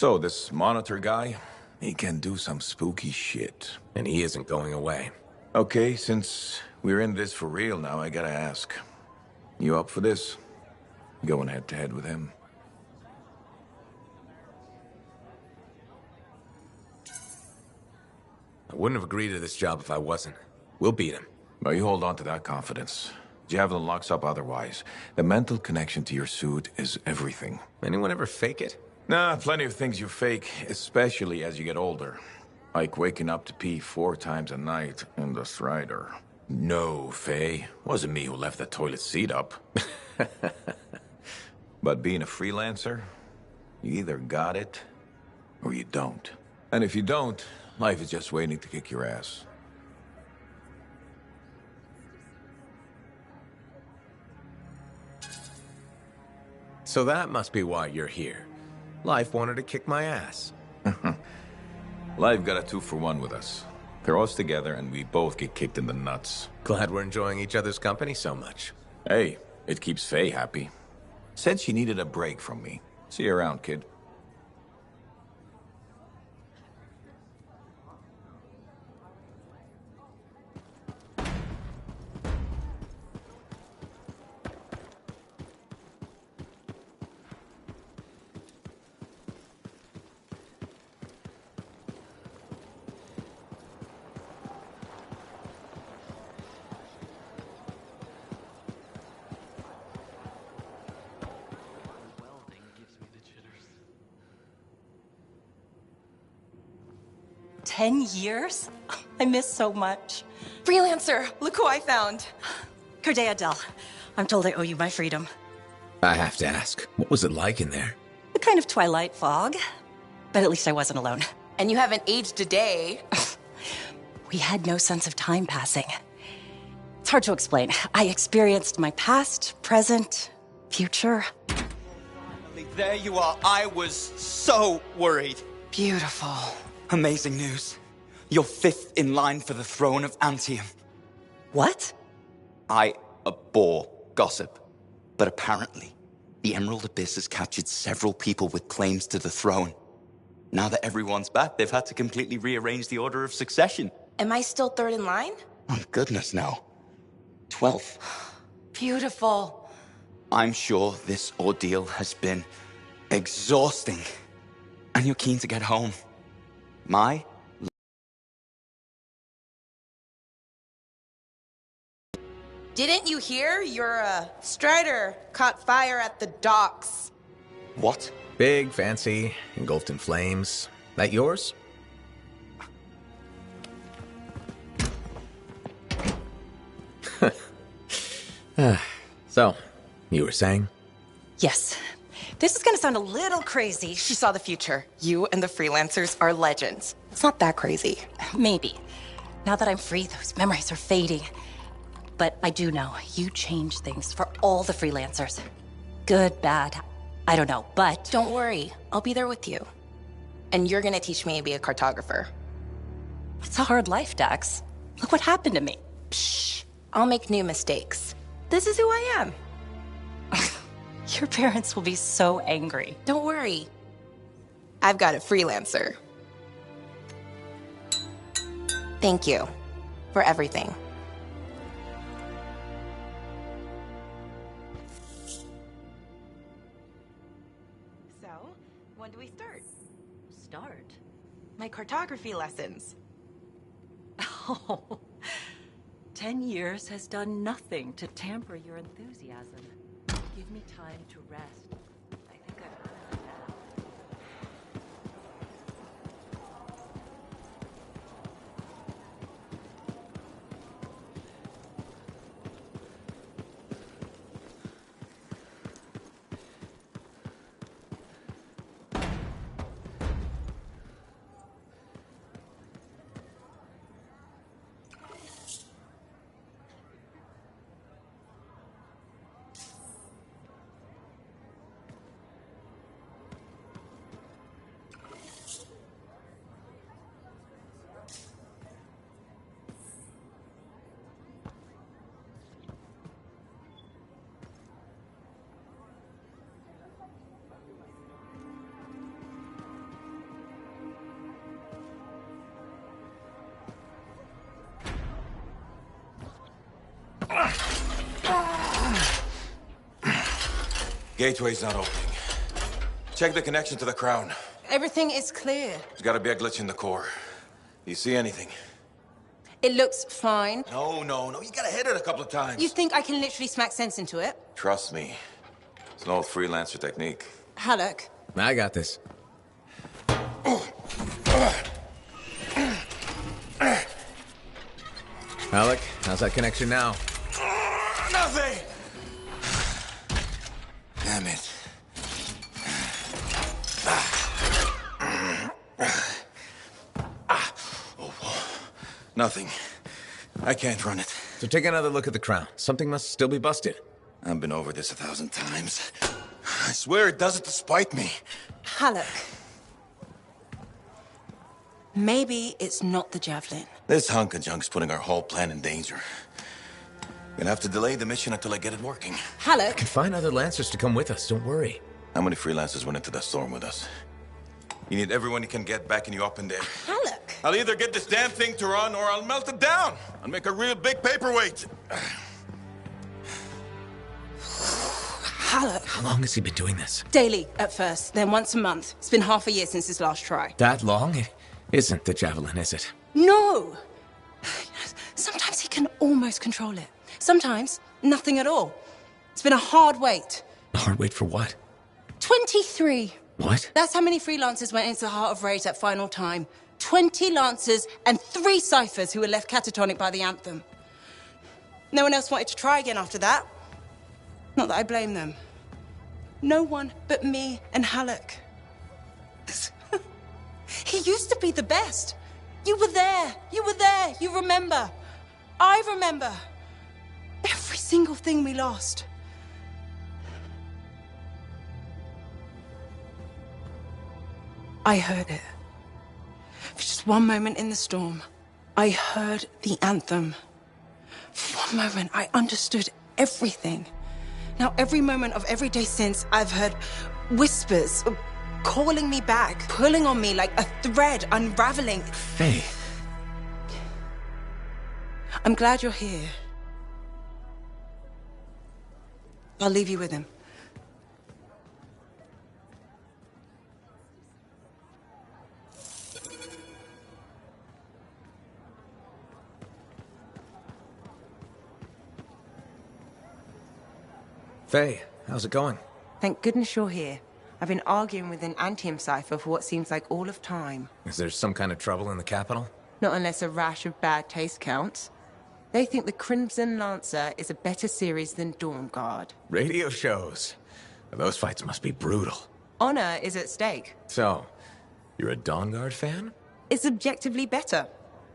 So, this monitor guy, he can do some spooky shit. And he isn't going away. Okay, since we're in this for real now, I gotta ask. You up for this? Going head to head with him? I wouldn't have agreed to this job if I wasn't. We'll beat him. Well, you hold on to that confidence. Javelin locks up otherwise. The mental connection to your suit is everything. Anyone ever fake it? Nah, plenty of things you fake, especially as you get older. Like waking up to pee 4 times a night in the Strider. No, Faye. Wasn't me who left the toilet seat up. But being a freelancer, you either got it, or you don't. And if you don't, life is just waiting to kick your ass. So that must be why you're here. Life wanted to kick my ass. Life got a 2-for-1 with us. Throw us together and we both get kicked in the nuts. Glad we're enjoying each other's company so much. Hey, it keeps Faye happy. Said she needed a break from me. See you around, kid. Welding gives me the jitters. 10 years? I miss so much. Freelancer, look who I found. Corday Adele, I'm told I owe you my freedom. I have to ask, what was it like in there? A kind of twilight fog. But at least I wasn't alone. And you haven't aged a day. We had no sense of time passing. It's hard to explain. I experienced my past, present, future. There you are. I was so worried. Beautiful. Amazing news. You're 5th in line for the throne of Antium. What? I abhor gossip. But apparently, the Emerald Abyss has captured several people with claims to the throne. Now that everyone's back, they've had to completely rearrange the order of succession. Am I still 3rd in line? Oh, goodness, no. 12th. Beautiful. I'm sure this ordeal has been exhausting. And you're keen to get home. My Didn't you hear? Your, Strider caught fire at the docks. what? Big, fancy, engulfed in flames. That yours? So, you were saying? Yes. This is gonna sound a little crazy. She saw the future. You and the freelancers are legends. It's not that crazy. Maybe. Now that I'm free, those memories are fading. But I do know you changed things for all the freelancers. Good, bad, I don't know, but... Don't worry. I'll be there with you. And you're gonna teach me to be a cartographer. It's a hard life, Dax. Look what happened to me. Shh. I'll make new mistakes. This is who I am. Your parents will be so angry. Don't worry. I've got a freelancer. Thank you for everything. So, when do we start? Start? My cartography lessons. Oh, 10 years has done nothing to tamper your enthusiasm. Give me time to rest. I think I've heard enough. Gateway's not opening. Check the connection to the crown. Everything is clear. There's gotta be a glitch in the core. Do you see anything? It looks fine. No. You gotta hit it a couple of times. You think I can literally smack sense into it? Trust me. It's an old freelancer technique. Halleck. I got this. Alec, how's that connection now? Nothing! Damn it. Nothing. I can't run it. So take another look at the crown. Something must still be busted. I've been over this 1,000 times. I swear it does it to spite me. Halleck. Maybe it's not the javelin. This hunk of junk's putting our whole plan in danger. Gonna have to delay the mission until I get it working. Halleck. Can find other Lancers to come with us, don't worry. How many freelancers went into that storm with us? You need everyone you can get backing you up in there. Halleck. I'll either get this damn thing to run or I'll melt it down. I'll make a real big paperweight. Halleck. How long has he been doing this? Daily at first, then once a month. It's been half a year since his last try. That long? It isn't the javelin, is it? No! Sometimes he can almost control it. Sometimes, nothing at all. It's been a hard wait. A hard wait for what? 23. What? That's how many freelancers went into the Heart of Rage that final time. 20 Lancers and 3 Ciphers who were left catatonic by the anthem. No one else wanted to try again after that. Not that I blame them. No one but me and Halleck. He used to be the best. You were there. You were there. You remember. I remember. Every single thing we lost. I heard it. For just one moment in the storm, I heard the anthem. For one moment, I understood everything. Now, every moment of every day since, I've heard whispers calling me back, pulling on me like a thread unraveling. Faye. I'm glad you're here. I'll leave you with him. Faye, how's it going? Thank goodness you're here. I've been arguing with an Antium cipher for what seems like all of time. Is there some kind of trouble in the capital? Not unless a rash of bad taste counts. They think the Crimson Lancer is a better series than Dawn Guard. Radio shows. Those fights must be brutal. Honor is at stake. So, you're a Dawn Guard fan? It's objectively better.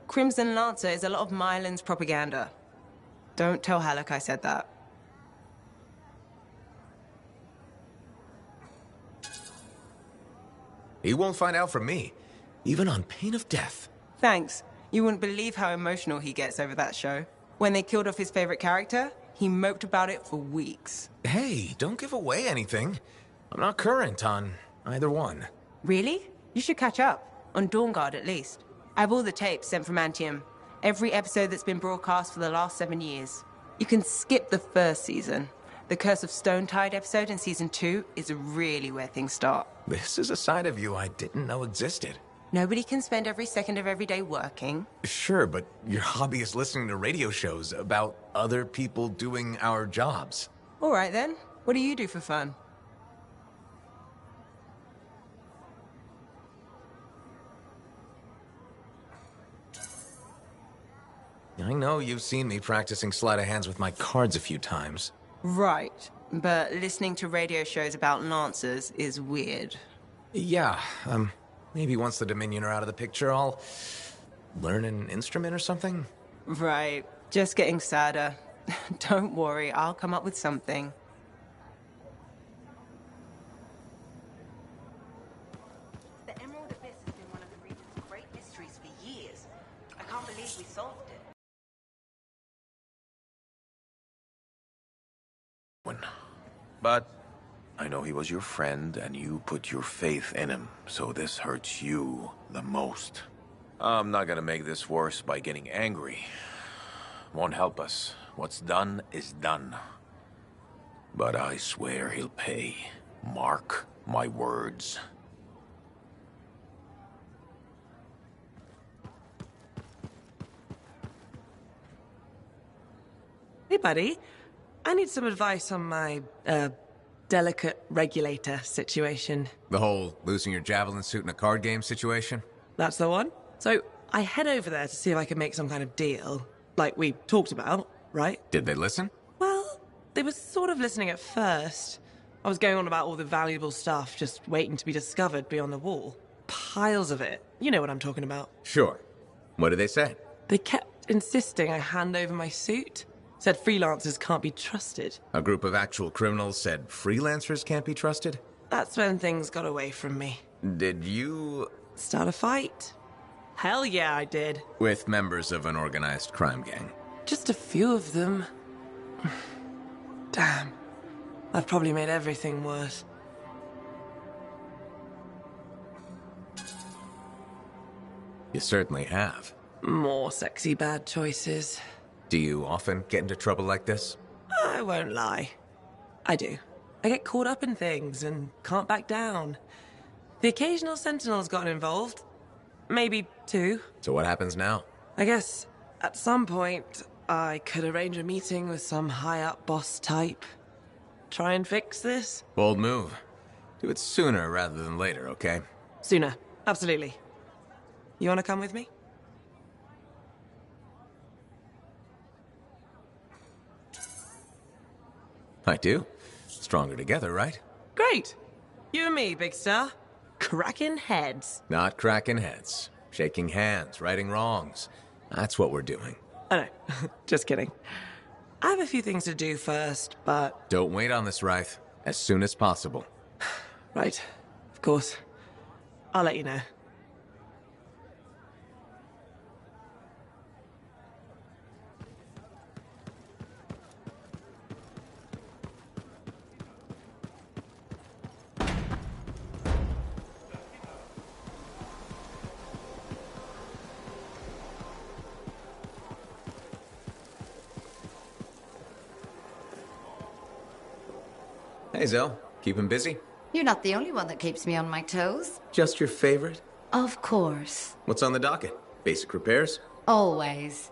Crimson Lancer is a lot of Mylan's propaganda. Don't tell Halleck I said that. He won't find out from me, even on pain of death. Thanks. You wouldn't believe how emotional he gets over that show. When they killed off his favorite character, he moped about it for weeks. Hey, don't give away anything. I'm not current on either one. Really? You should catch up. On Dawn Guard, at least. I have all the tapes sent from Antium. Every episode that's been broadcast for the last 7 years. You can skip the first season. The Curse of Stonetide episode in Season 2 is really where things start. This is a side of you I didn't know existed. Nobody can spend every second of every day working. Sure, but your hobby is listening to radio shows about other people doing our jobs. All right, then. What do you do for fun? I know you've seen me practicing sleight of hands with my cards a few times. Right. But listening to radio shows about Lancers is weird. Yeah, maybe once the Dominion are out of the picture, I'll learn an instrument or something? Right. Just getting sadder. Don't worry, I'll come up with something. The Emerald Abyss has been one of the region's great mysteries for years. I can't believe we solved it. But I know he was your friend, and you put your faith in him, so this hurts you the most. I'm not gonna make this worse by getting angry. Won't help us. What's done is done. but I swear he'll pay. Mark my words. Hey, buddy. I need some advice on my, delicate regulator situation. The whole losing your javelin suit in a card game situation? That's the one? So, I head over there to see if I can make some kind of deal. Like we talked about, right? Did they listen? Well, they were sort of listening at first. I was going on about all the valuable stuff just waiting to be discovered beyond the wall. Piles of it. You know what I'm talking about. Sure. What did they say? They kept insisting I hand over my suit. Said freelancers can't be trusted. A group of actual criminals said freelancers can't be trusted? That's when things got away from me. Did you... Start a fight? Hell yeah, I did. with members of an organized crime gang? Just a few of them. Damn. I've probably made everything worse. You certainly have. More sexy bad choices. Do you often get into trouble like this? I won't lie. I do. I get caught up in things and can't back down. The occasional Sentinel's gotten involved. Maybe two. So what happens now? I guess at some point I could arrange a meeting with some high-up boss type. Try and fix this? Bold move. Do it sooner rather than later, okay? Sooner. Absolutely. You want to come with me? I do. Stronger together, right? Great. You and me, Big Star. Cracking heads. Not cracking heads. Shaking hands, righting wrongs. That's what we're doing. I know. Just kidding. I have a few things to do first, but... Don't wait on this, Wraith. As soon as possible. Right. Of course. I'll let you know. Hey, Zell. Keep him busy? You're not the only one that keeps me on my toes. Just your favorite? Of course. What's on the docket? Basic repairs? Always.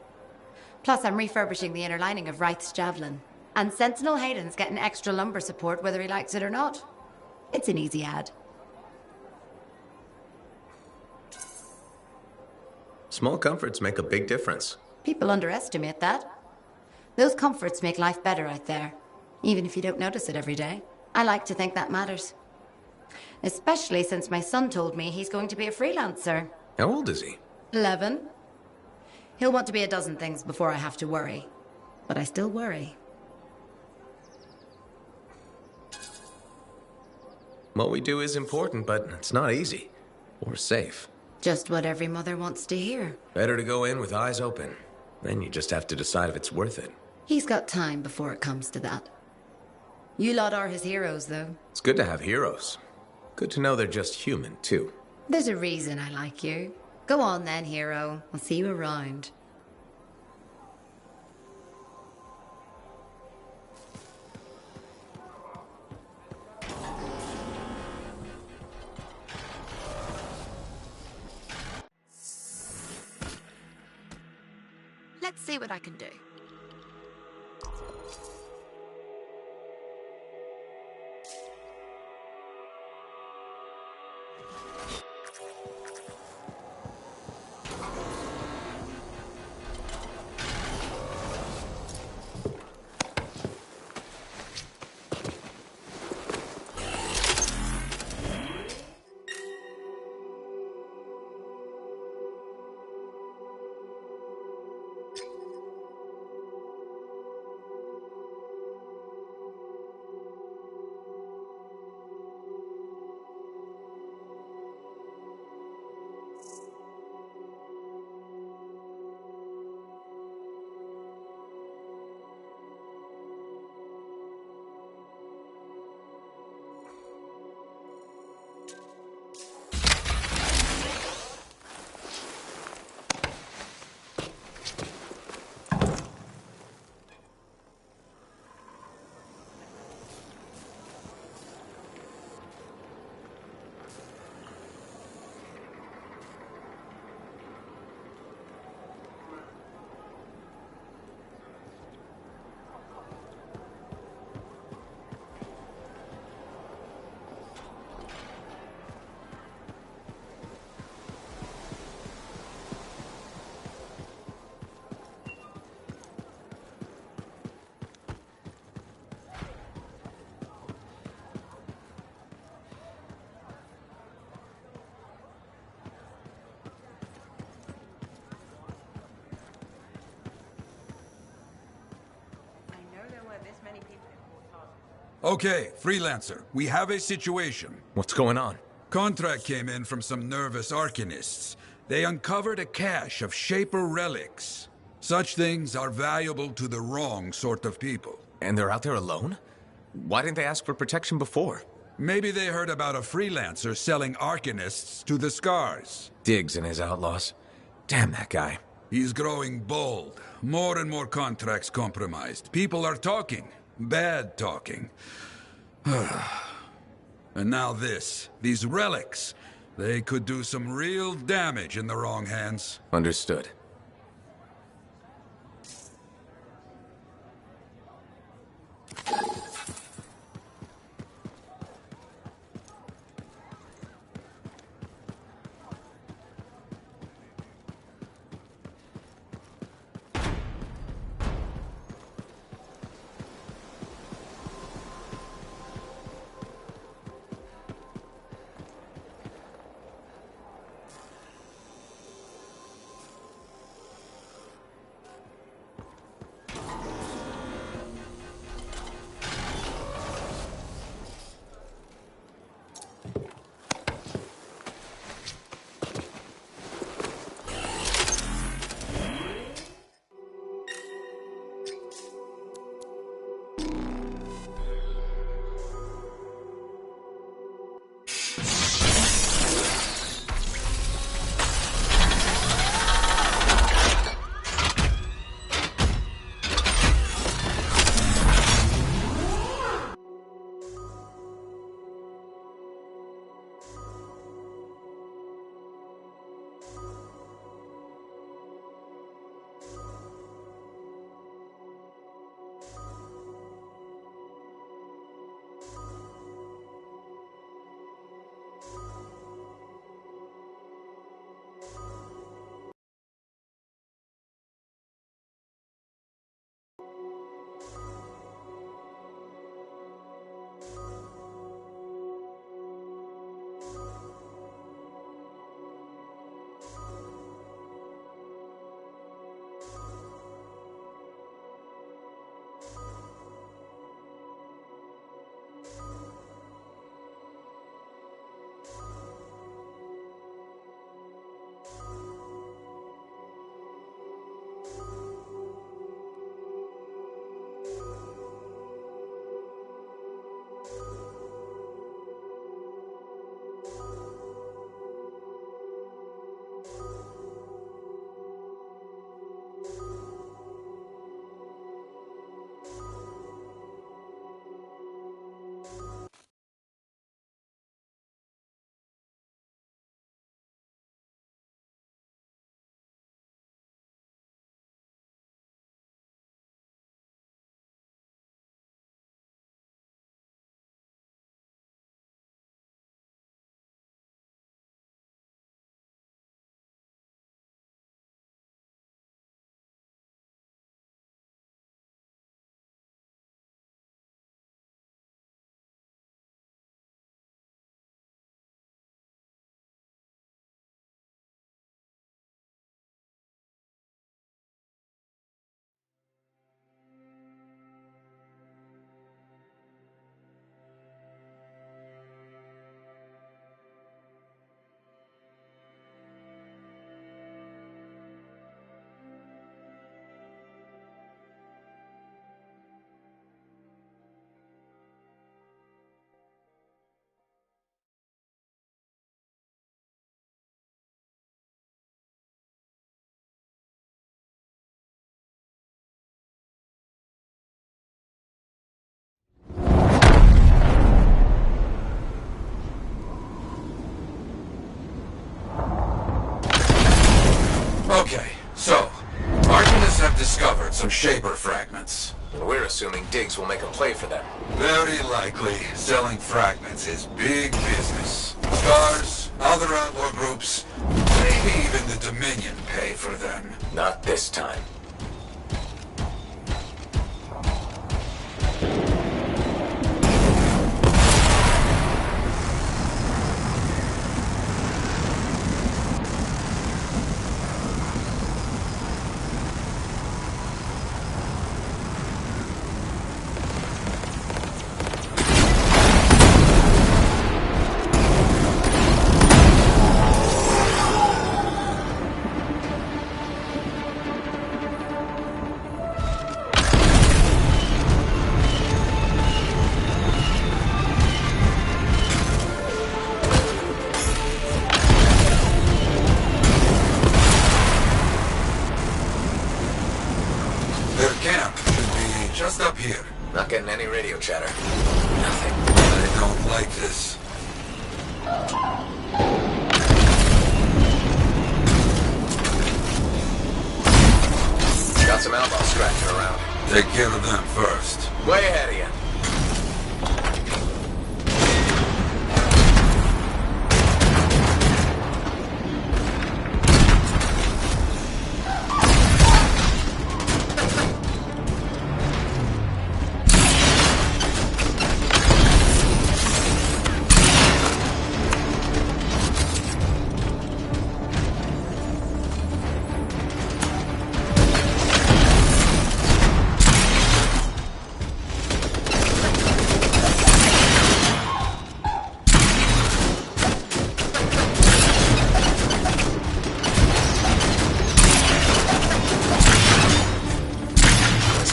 Plus, I'm refurbishing the inner lining of Wraith's Javelin. And Sentinel Hayden's getting extra lumbar support whether he likes it or not. It's an easy ad. Small comforts make a big difference. People underestimate that. Those comforts make life better out there, even if you don't notice it every day. I like to think that matters. Especially since my son told me he's going to be a freelancer. How old is he? 11. He'll want to be a dozen things before I have to worry. But I still worry. What we do is important, but it's not easy. Or safe. Just what every mother wants to hear. Better to go in with eyes open. Then you just have to decide if it's worth it. He's got time before it comes to that. You lot are his heroes, though. It's good to have heroes. Good to know they're just human, too. There's a reason I like you. Go on then, hero. I'll see you around. Let's see what I can do. Okay, Freelancer, we have a situation. What's going on? Contract came in from some nervous Arcanists. They uncovered a cache of Shaper relics. Such things are valuable to the wrong sort of people. And they're out there alone? Why didn't they ask for protection before? Maybe they heard about a Freelancer selling Arcanists to the Scars. Diggs and his outlaws. Damn that guy. He's growing bold. More and more contracts compromised. People are talking. Bad talking. And now this. These relics. They could do some real damage in the wrong hands. Understood. Okay, so, Arcanists have discovered some Shaper fragments. And we're assuming Diggs will make a play for them. Very likely, selling fragments is big business. Scars, other outlaw groups, maybe even the Dominion pay for them. Not this time. camp should be just up here. Not getting any radio chatter. Nothing. I don't like this. Got some outlaws scratching around. Take care of them first. Way ahead of you.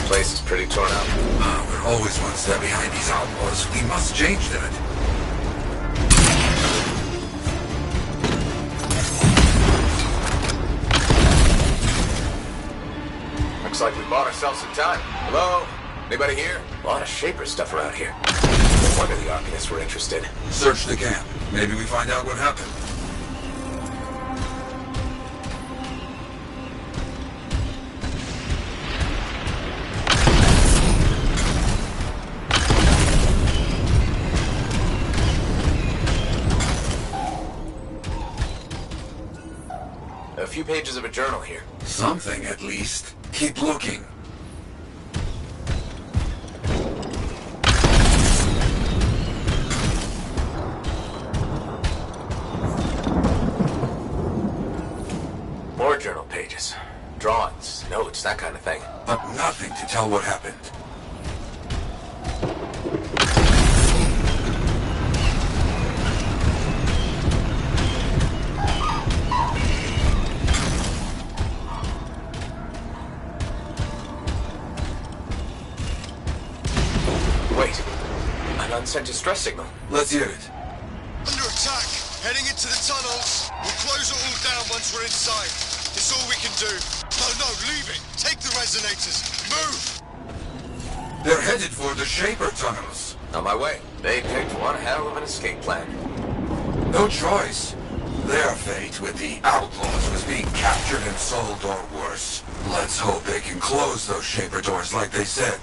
Place is pretty torn up. We're always one step behind these outlaws. We must change that. Looks like we bought ourselves some time. Hello? Anybody here? A lot of Shaper stuff around here. No wonder the Arcanists were interested. Search the camp. Maybe we find out what happened. A few pages of a journal here. Something, at least. Keep looking. More journal pages. Drawings, notes, that kind of thing. But nothing to tell what happened. Wait. An unsent distress signal. Let's hear it. Under attack! Heading into the tunnels! We'll close it all down once we're inside. It's all we can do. No, leave it! Take the resonators! Move! They're headed for the Shaper tunnels. On my way. They picked one hell of an escape plan. No choice. Their fate with the outlaws was being captured and sold or worse. Let's hope they can close those Shaper doors like they said.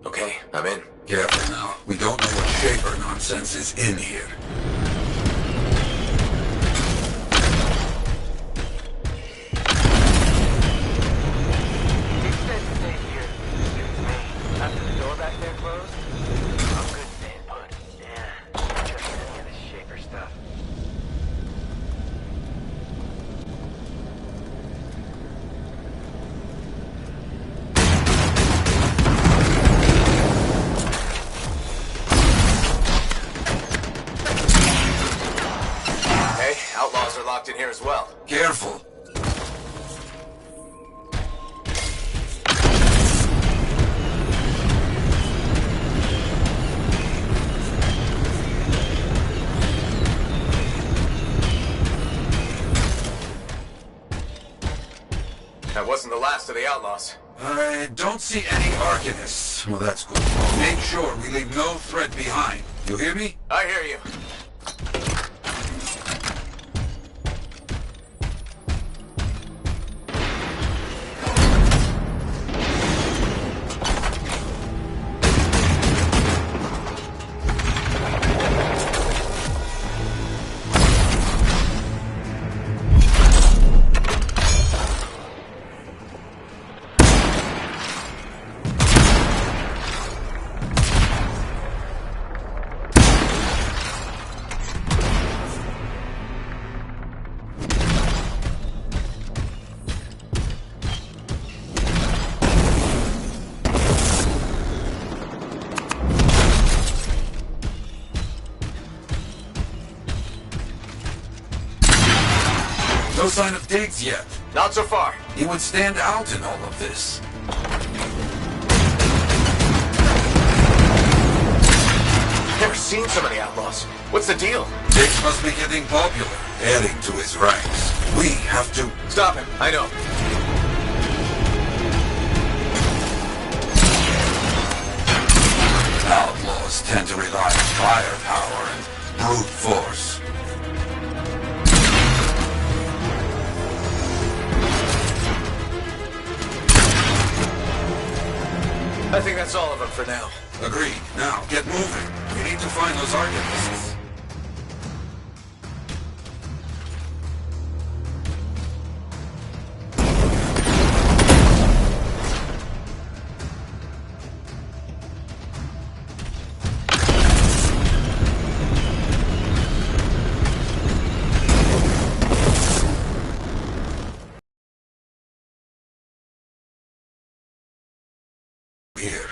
Okay, I'm in. Careful now. We don't know what Shaper nonsense is in here. You said stay here. It's me. After the door back there closed? I'm good staying put. Yeah, not trust any of this Shaper stuff. Outlaws are locked in here as well. Careful. That wasn't the last of the outlaws. I don't see any Arcanists. Well, that's good. Make sure we leave no threat behind. You hear me? I hear you. No sign of Diggs yet. Not so far. He would stand out in all of this. Never seen so many outlaws. What's the deal? Diggs must be getting popular, adding to his ranks. We have to... Stop him. I know. Outlaws tend to rely on firepower and brute force. I think that's all of them for now. Agreed. Now, get moving. We need to find those archonists. Here.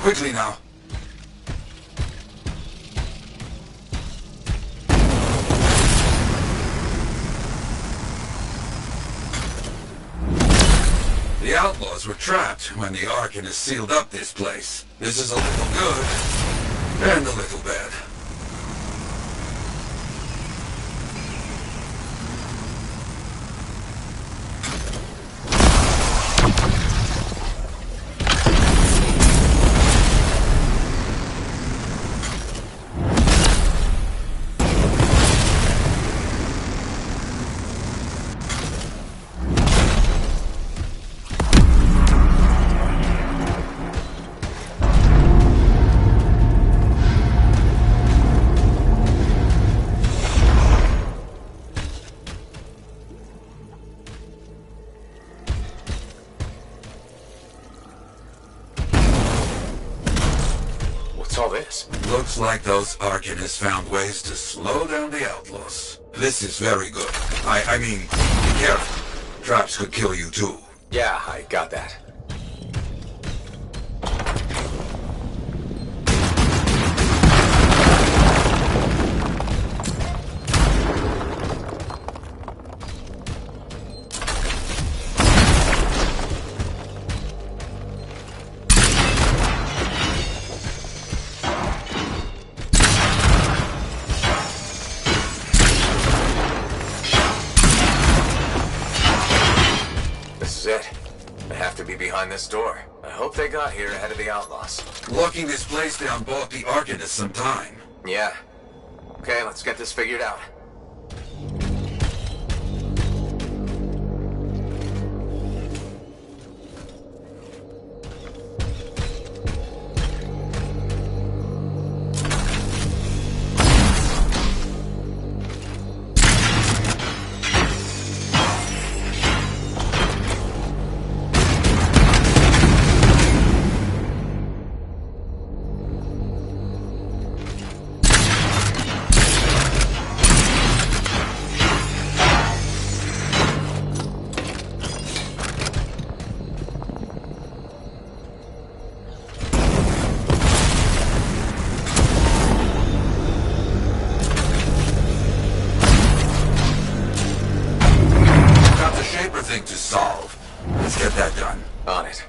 Quickly now. The outlaws were trapped when the Arcanists sealed up this place. This is a little good, and a little bad. What's all this? Looks like those Arcanists found ways to slow down the outlaws. This is very good. I mean, be careful. Traps could kill you too. Yeah, I got that. It. I have to be behind this door. I hope they got here ahead of the outlaws. Locking this place down bought the Arcanists some time. Yeah. Okay, let's get this figured out. Thing to solve. Let's get that done. On it.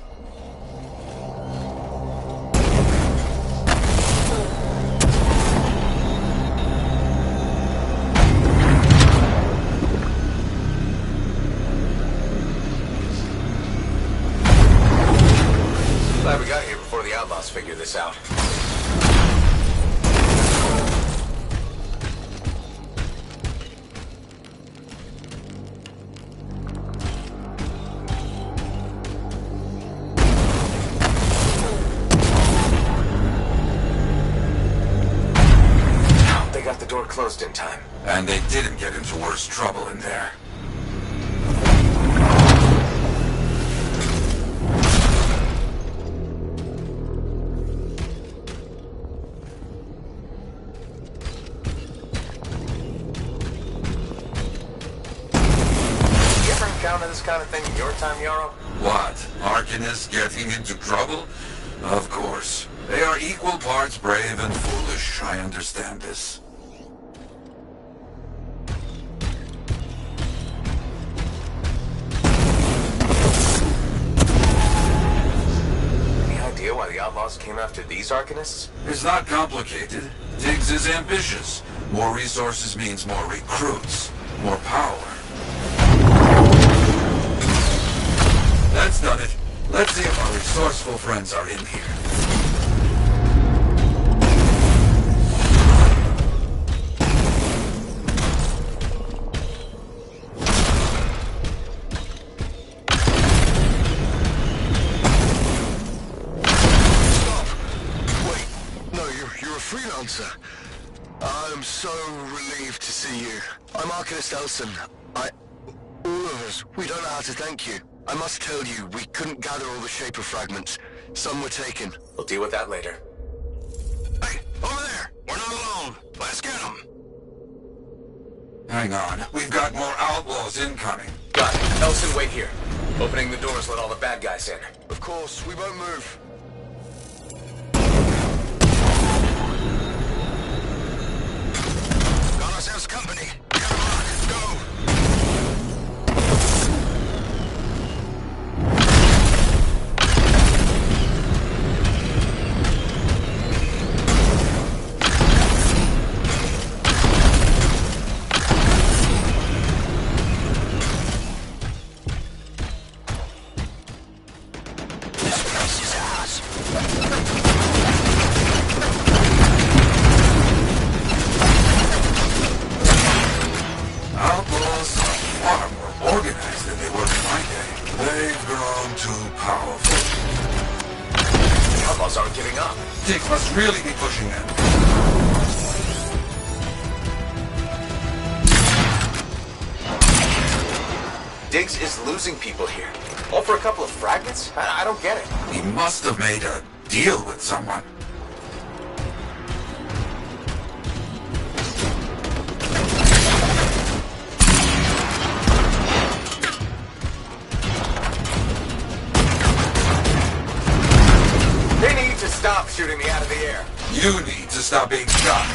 Glad we got here before the outlaws figure this out. Got the door closed in time. And they didn't get into worse trouble in there. kind of thing in your time, Yarrow? What? Arcanists getting into trouble? Of course. They are equal parts brave and foolish. I understand this. Any idea why the Outlaws came after these Arcanists? It's not complicated. Tiggs is ambitious. More resources means more recruits. More power. That's done it. Let's see if our resourceful friends are in here. Stop! Wait, no, you're a freelancer. I'm so relieved to see you. I'm Arcanist Elson. All of us, we don't know how to thank you. I must tell you, we couldn't gather all the Shaper fragments. Some were taken. We'll deal with that later. Hey, over there! We're not alone. Let's get them. Hang on. We've got more outlaws incoming. Got it. Elson, wait here. Opening the doors, let all the bad guys in. Of course, we won't move. Got ourselves company. Get a lock. Go! This place is ours. Outlaws are far more organized than they were in my day. They've grown too powerful. The Outlaws aren't giving up. Tiggs must really be pushing them. Diggs is losing people here. All for a couple of fragments? I don't get it. He must have made a deal with someone. They need to stop shooting me out of the air. You need to stop being shot.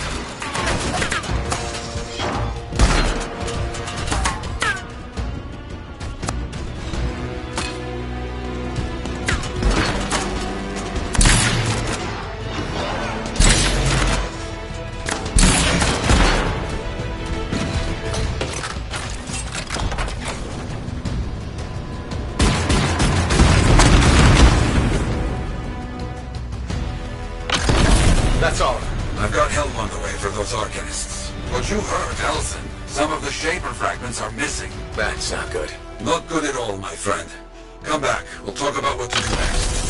That's all. I've got help on the way for those Arcanists. What you heard, Elson. Some of the Shaper fragments are missing. That's not good. Not good at all, my friend. Come back. We'll talk about what to do next.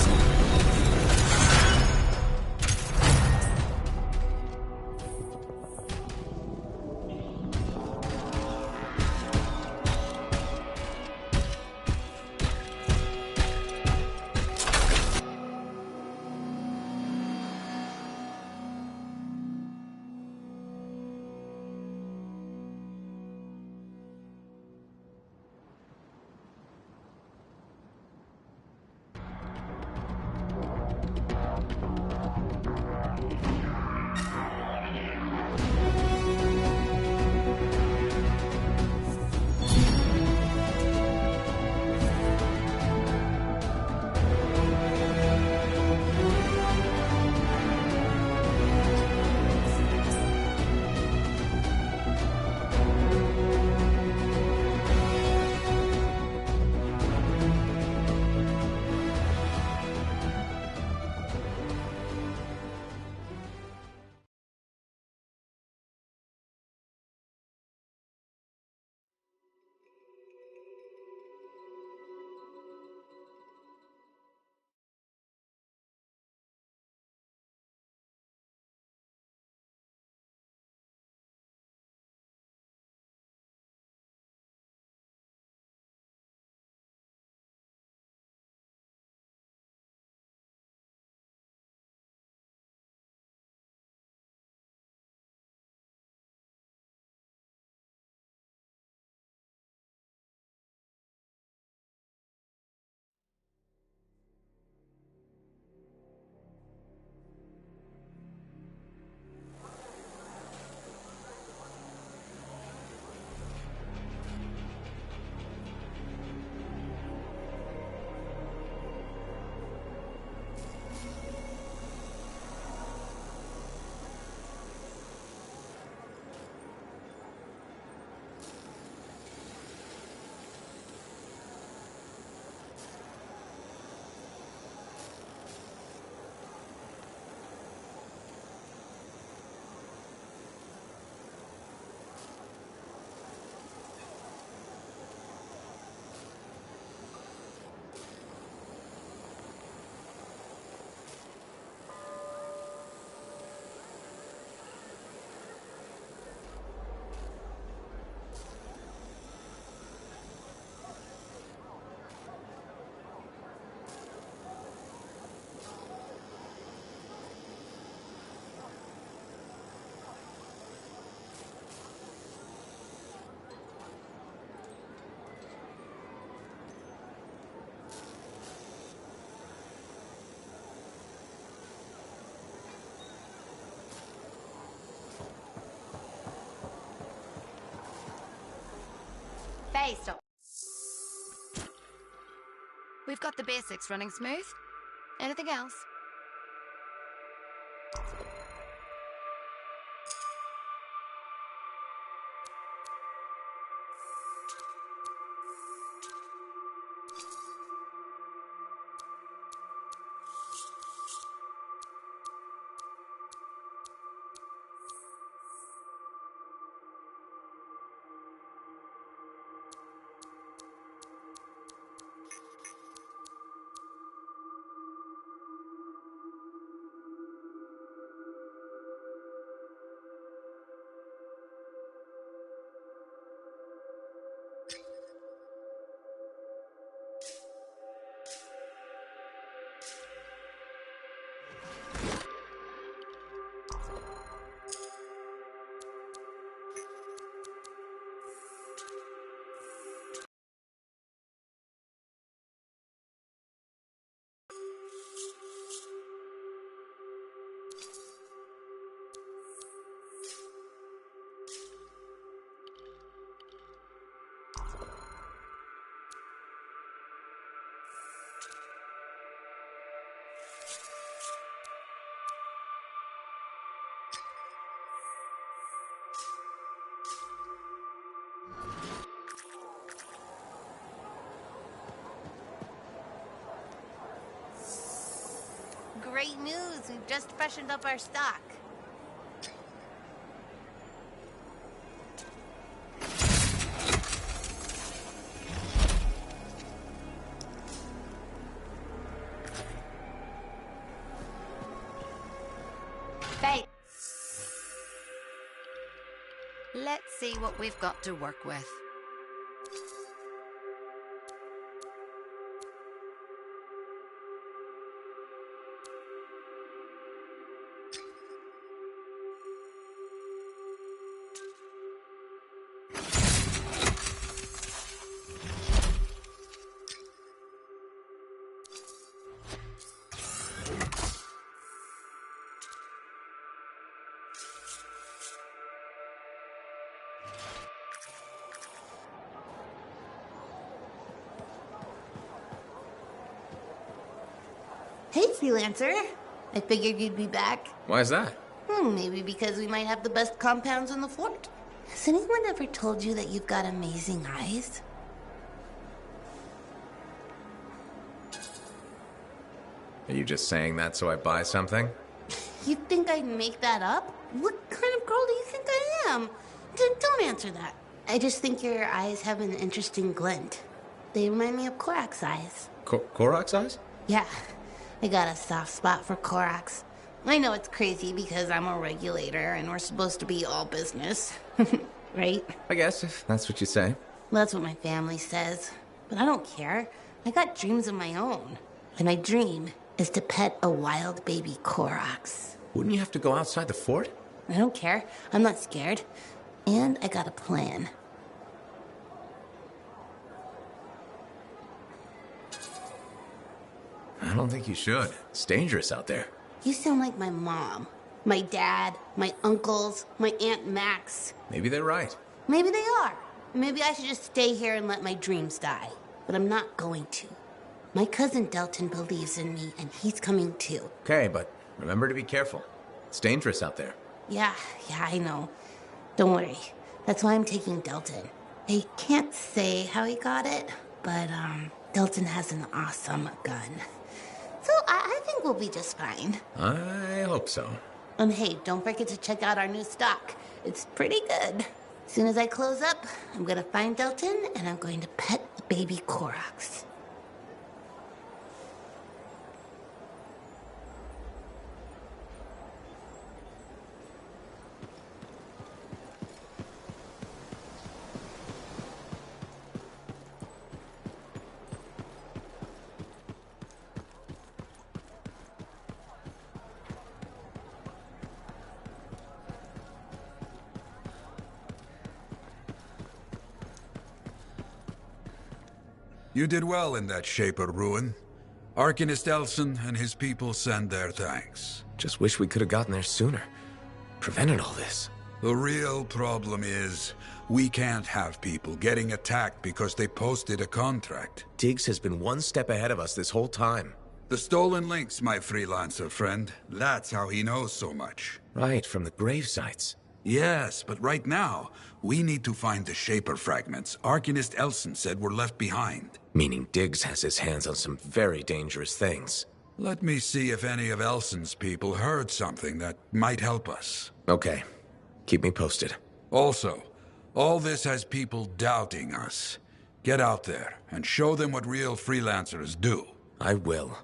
Hey, stop. We've got the basics running smooth. Anything else? Great news. We've just freshened up our stock. Faith. Let's see what we've got to work with. Hey, freelancer. I figured you'd be back. Why is that? Maybe because we might have the best compounds in the fort. Has anyone ever told you that you've got amazing eyes? Are you just saying that so I buy something? You think I'd make that up? What kind of girl do you think I am? Don't answer that. I just think your eyes have an interesting glint. They remind me of Korak's eyes. Korak's eyes? Yeah, I got a soft spot for Korak's. I know it's crazy because I'm a regulator and we're supposed to be all business. Right? I guess, if that's what you say. Well, that's what my family says. But I don't care. I got dreams of my own. And my dream is to pet a wild baby Korak's. Wouldn't you have to go outside the fort? I don't care. I'm not scared. And I got a plan. I don't think you should. It's dangerous out there. You sound like my mom, my dad, my uncles, my Aunt Max. Maybe they're right. Maybe they are. Maybe I should just stay here and let my dreams die. But I'm not going to. My cousin Delton believes in me, and he's coming too. Okay, but remember to be careful. It's dangerous out there. Yeah, I know. Don't worry. That's why I'm taking Delton. I can't say how he got it, but Delton has an awesome gun. So I think we'll be just fine. I hope so. Hey, don't forget to check out our new stock. It's pretty good. As soon as I close up, I'm gonna find Delton and I'm going to pet the baby Korak's. You did well in that Shaper ruin. Arcanist Elson and his people send their thanks. Just wish we could have gotten there sooner. Prevented all this. The real problem is, we can't have people getting attacked because they posted a contract. Diggs has been one step ahead of us this whole time. The stolen links, my freelancer friend. That's how he knows so much. Right, from the grave sites. Yes, but right now, we need to find the Shaper fragments Arcanist Elson said were left behind. Meaning Diggs has his hands on some very dangerous things. Let me see if any of Elson's people heard something that might help us. Okay. Keep me posted. Also, all this has people doubting us. Get out there and show them what real freelancers do. I will.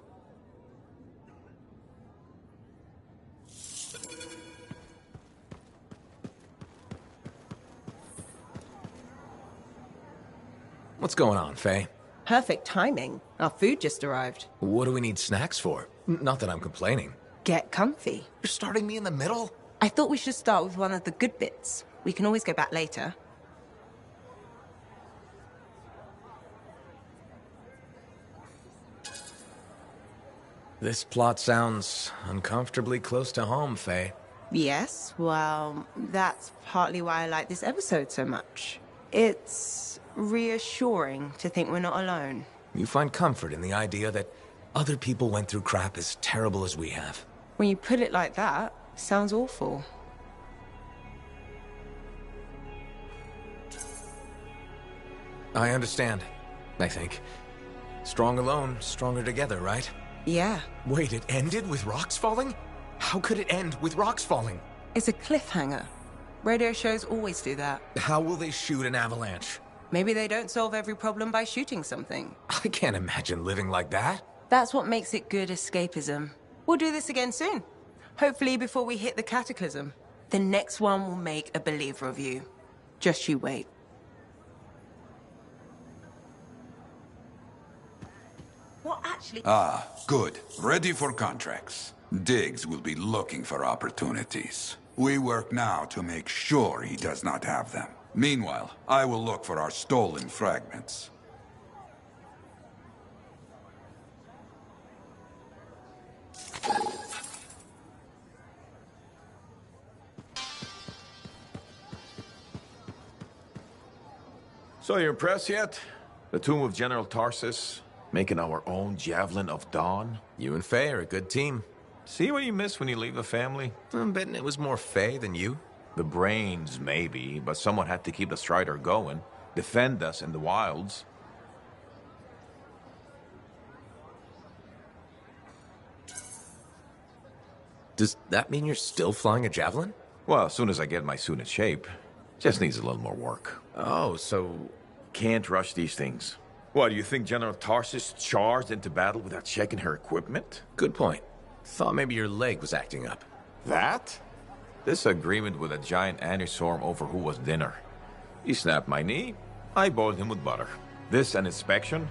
What's going on, Faye? Perfect timing. Our food just arrived. What do we need snacks for? Not that I'm complaining. Get comfy. You're starting me in the middle? I thought we should start with one of the good bits. We can always go back later. This plot sounds uncomfortably close to home, Faye. Yes, well, that's partly why I like this episode so much. It's reassuring to think we're not alone. You find comfort in the idea that other people went through crap as terrible as we have. When you put it like that, it sounds awful. I understand, I think. Strong alone, stronger together, right? Yeah. Wait, it ended with rocks falling? How could it end with rocks falling? It's a cliffhanger. Radio shows always do that. How will they shoot an avalanche? Maybe they don't solve every problem by shooting something. I can't imagine living like that. That's what makes it good escapism. We'll do this again soon. Hopefully before we hit the cataclysm. The next one will make a believer of you. Just you wait. What actually... Ah, good. Ready for contracts. Diggs will be looking for opportunities. We work now to make sure he does not have them. Meanwhile, I will look for our stolen fragments. So you impressed yet? The tomb of General Tarsus? Making our own Javelin of Dawn? You and Faye are a good team. See what you miss when you leave the family? I'm betting it was more Faye than you. The brains, maybe, but someone had to keep the Strider going. Defend us in the wilds. Does that mean you're still flying a Javelin? Well, as soon as I get my suit in shape. Just needs a little more work. Oh, so... Can't rush these things. What, do you think General Tarsus charged into battle without checking her equipment? Good point. Thought maybe your leg was acting up. That? This agreement with a giant anistorm over who was dinner. He snapped my knee. I boiled him with butter. This an inspection?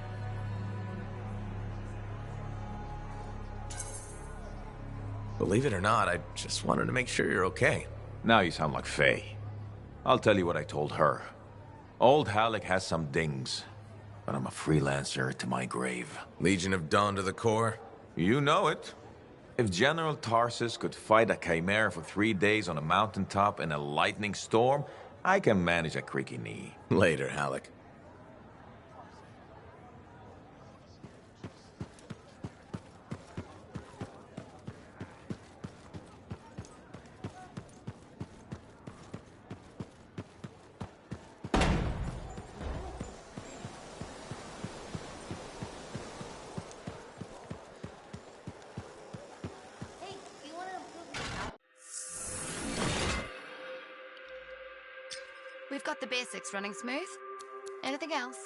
Believe it or not, I just wanted to make sure you're okay. Now you sound like Faye. I'll tell you what I told her. Old Halleck has some dings, but I'm a freelancer to my grave. Legion of Dawn to the core? You know it. If General Tarsus could fight a chimera for 3 days on a mountaintop in a lightning storm, I can manage a creaky knee. Later, Halleck. We've got the basics running smooth. Anything else?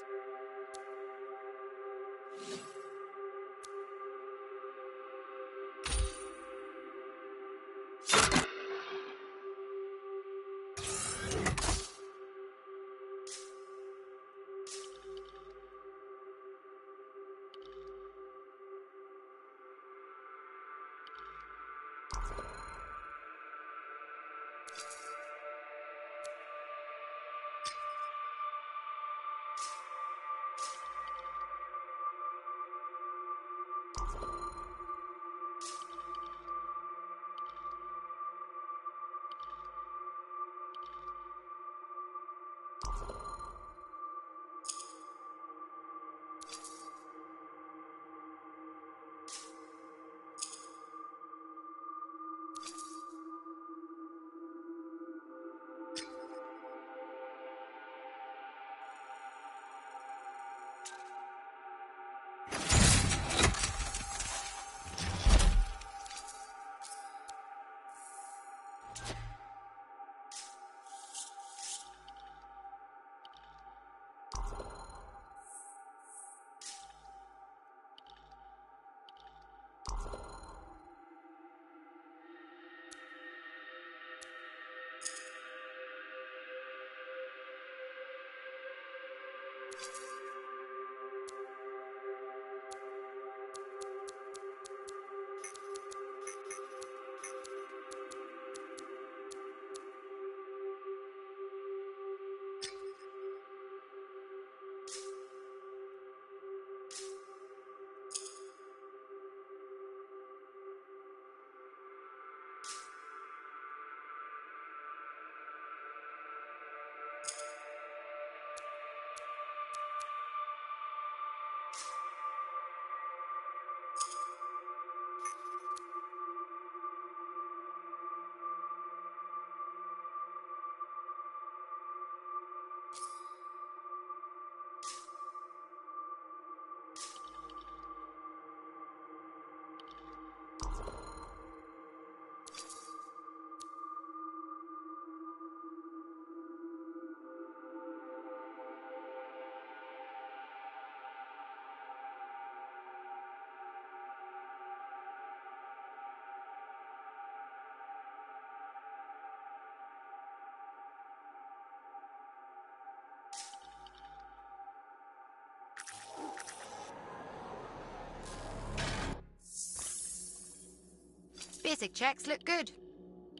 Basic checks look good.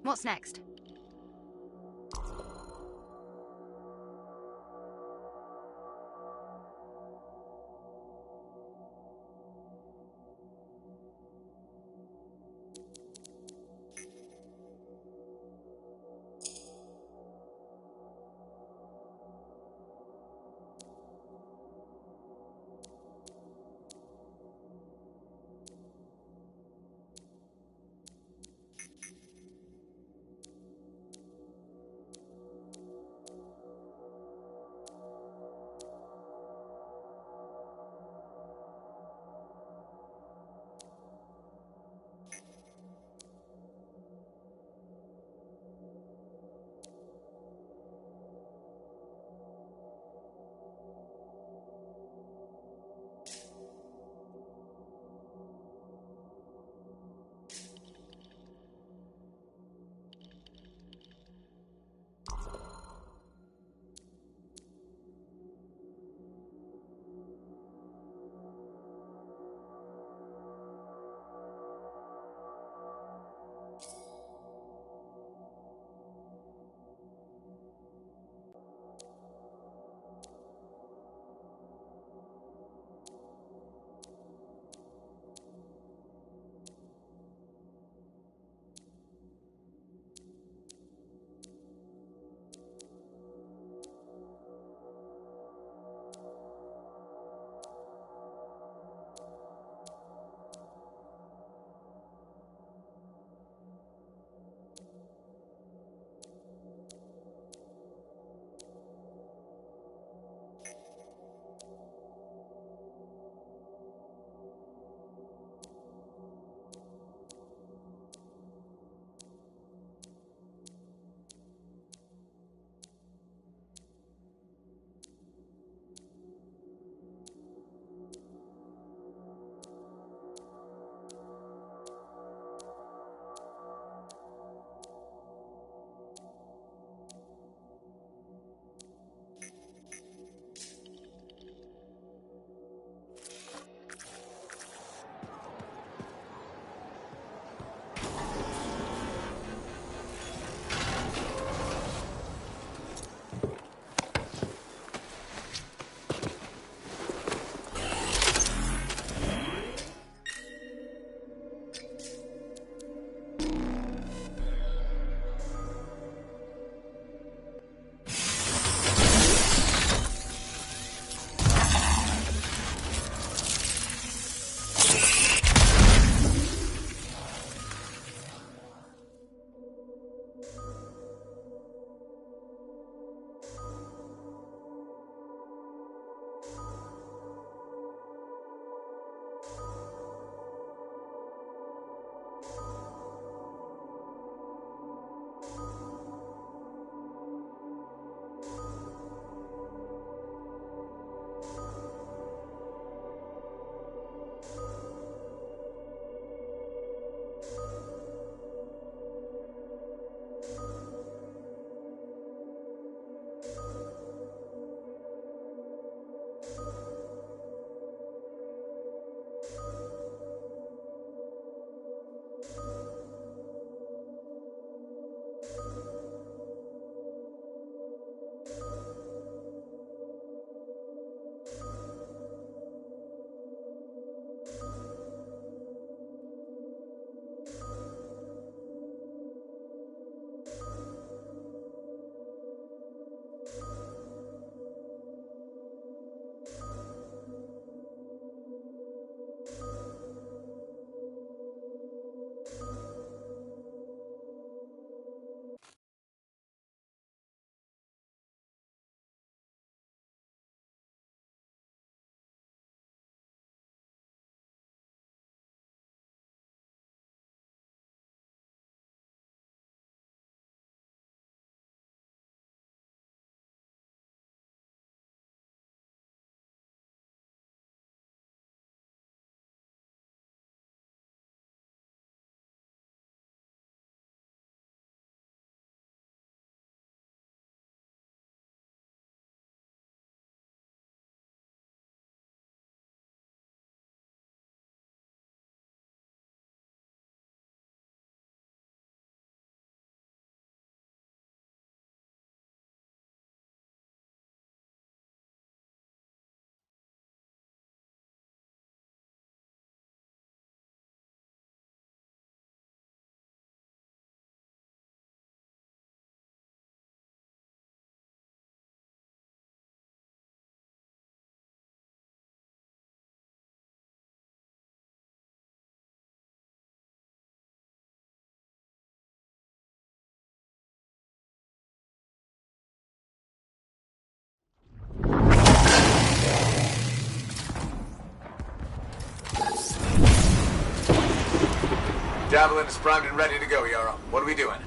What's next? Javelin is primed and ready to go, Yarrow. What are we doing?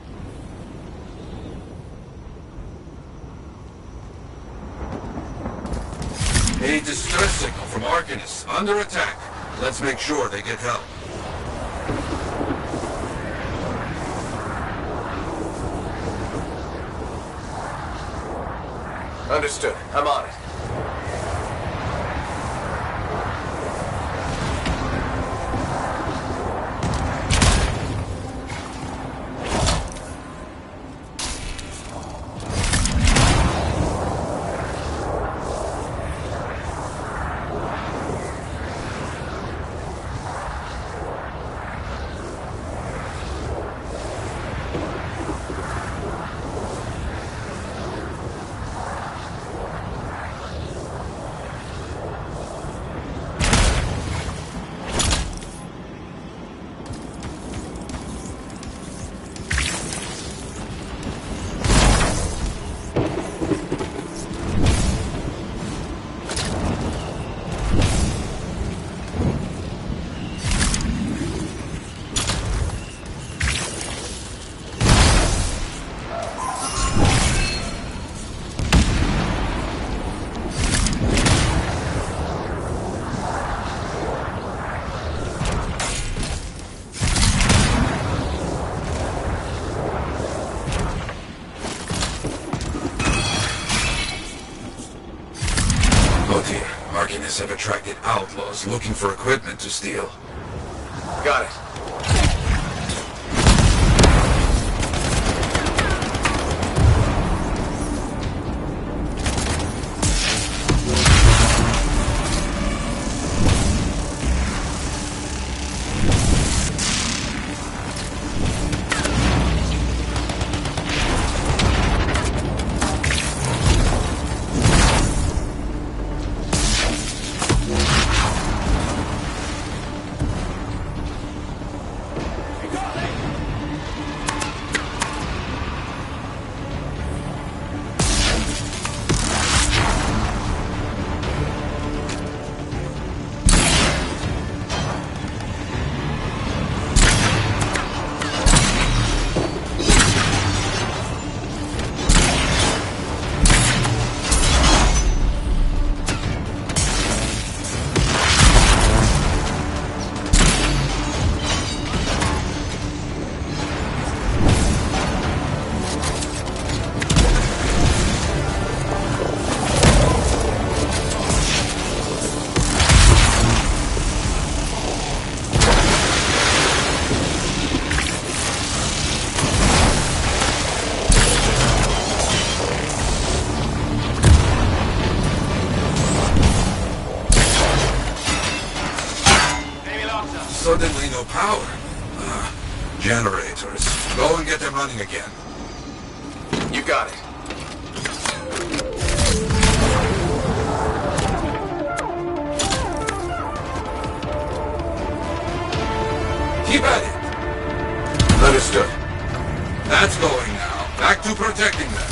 A distress signal from Arcanist. Under attack. Let's make sure they get help. Understood. I'm on it. Arcanists have attracted outlaws looking for equipment to steal. Got it. Suddenly no power. Generators. Go and get them running again. You got it. Keep at it. Understood. That's going now. Back to protecting them.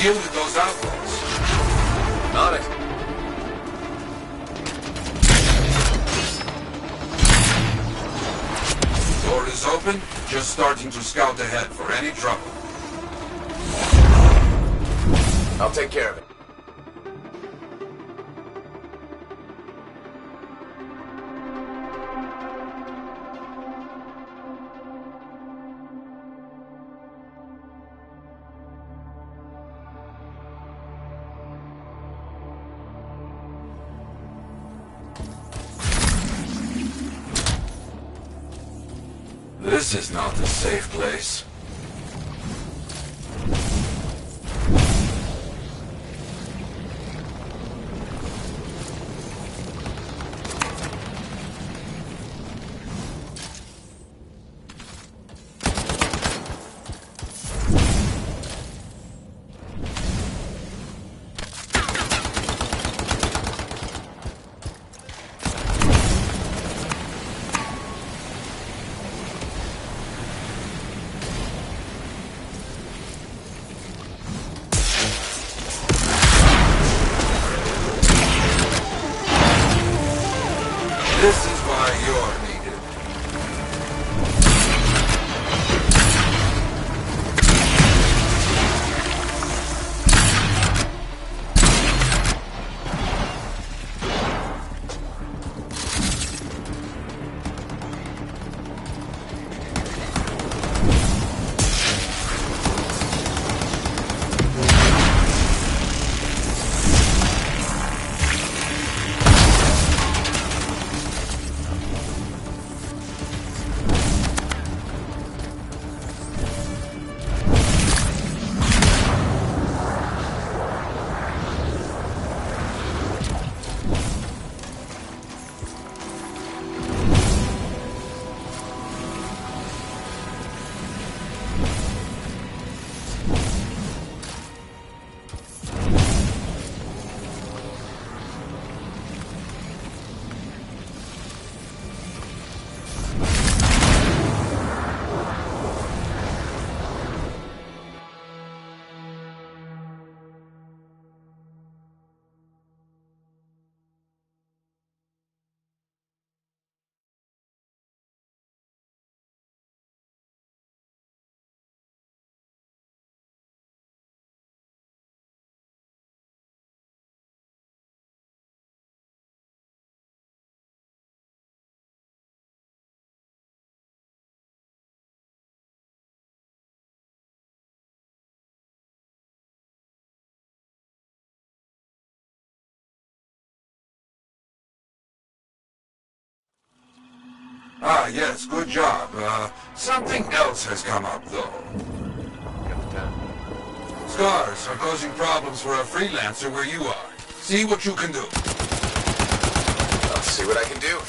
Deal with those outlaws. On it. Door is open. Just starting to scout ahead for any trouble. I'll take care of it. This is not a safe place. This is why you're needed. Ah, yes, good job. Something else has come up, though. Scars are causing problems for a freelancer where you are. See what you can do. I'll see what I can do.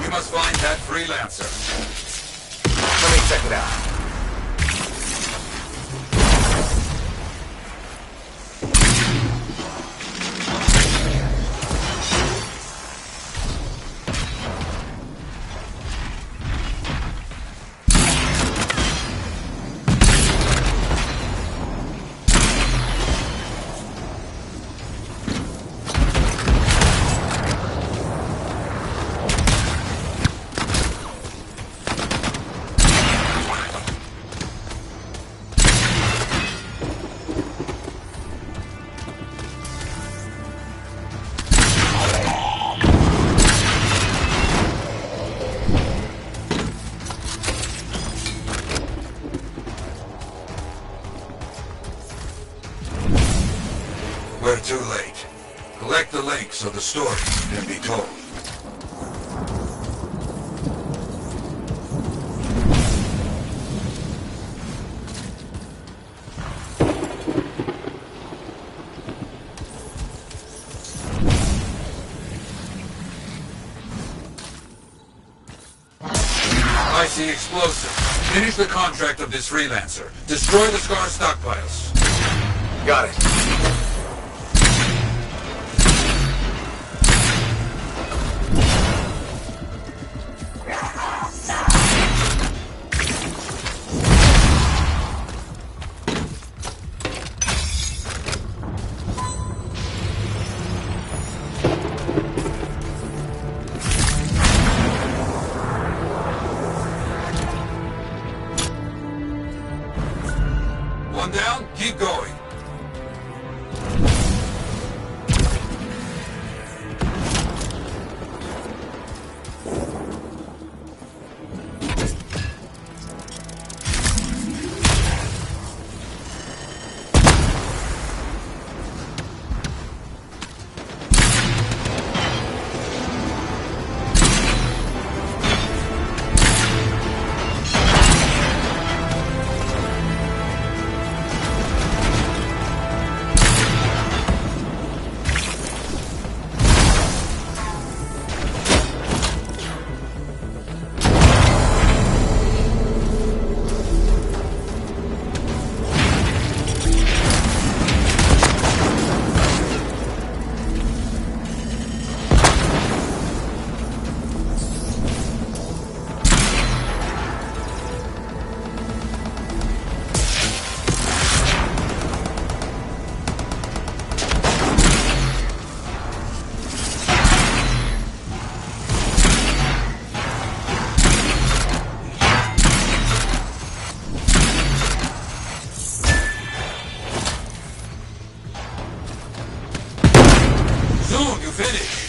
You must find that freelancer. Let me check it out. We're too late. Collect the link so the story can be told. I see explosives. Finish the contract of this freelancer. Destroy the Scar stockpiles. Got it. One down, keep going. Soon you finish.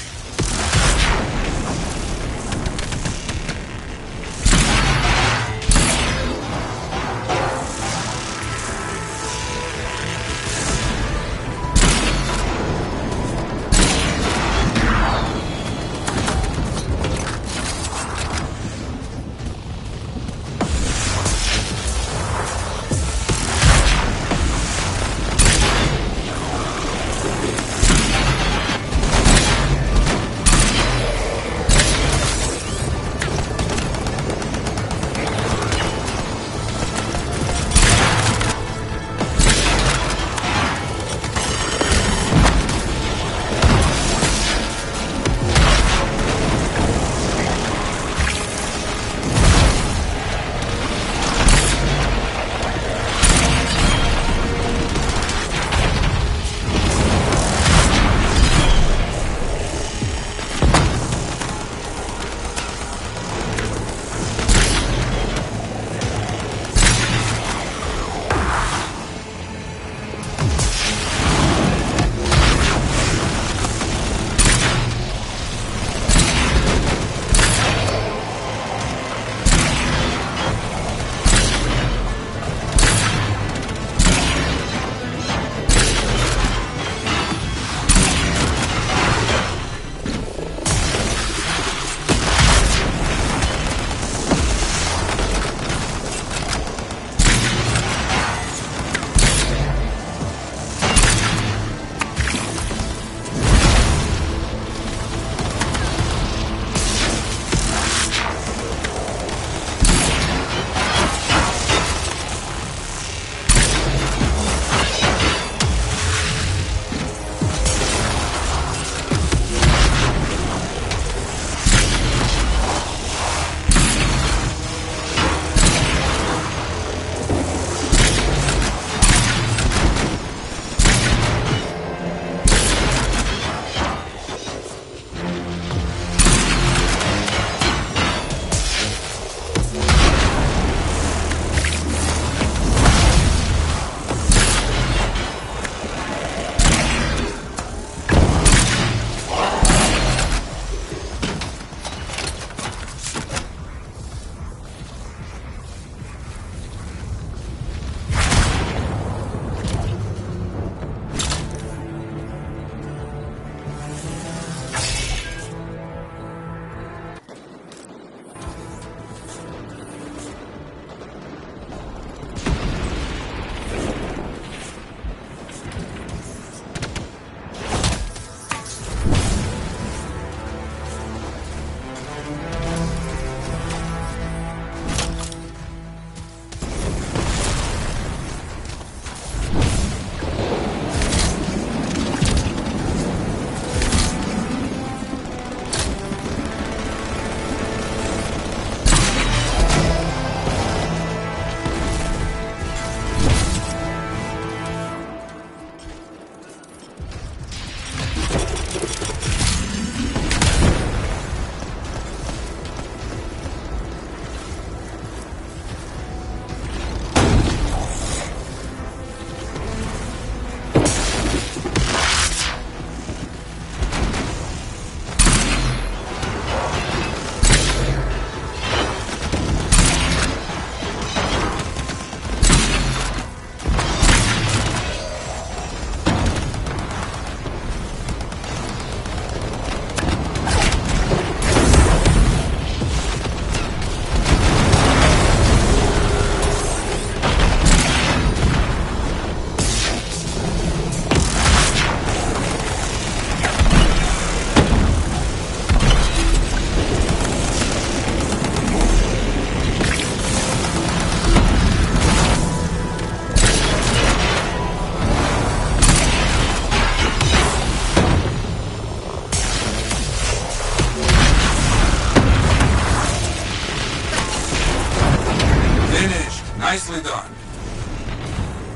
Nicely done.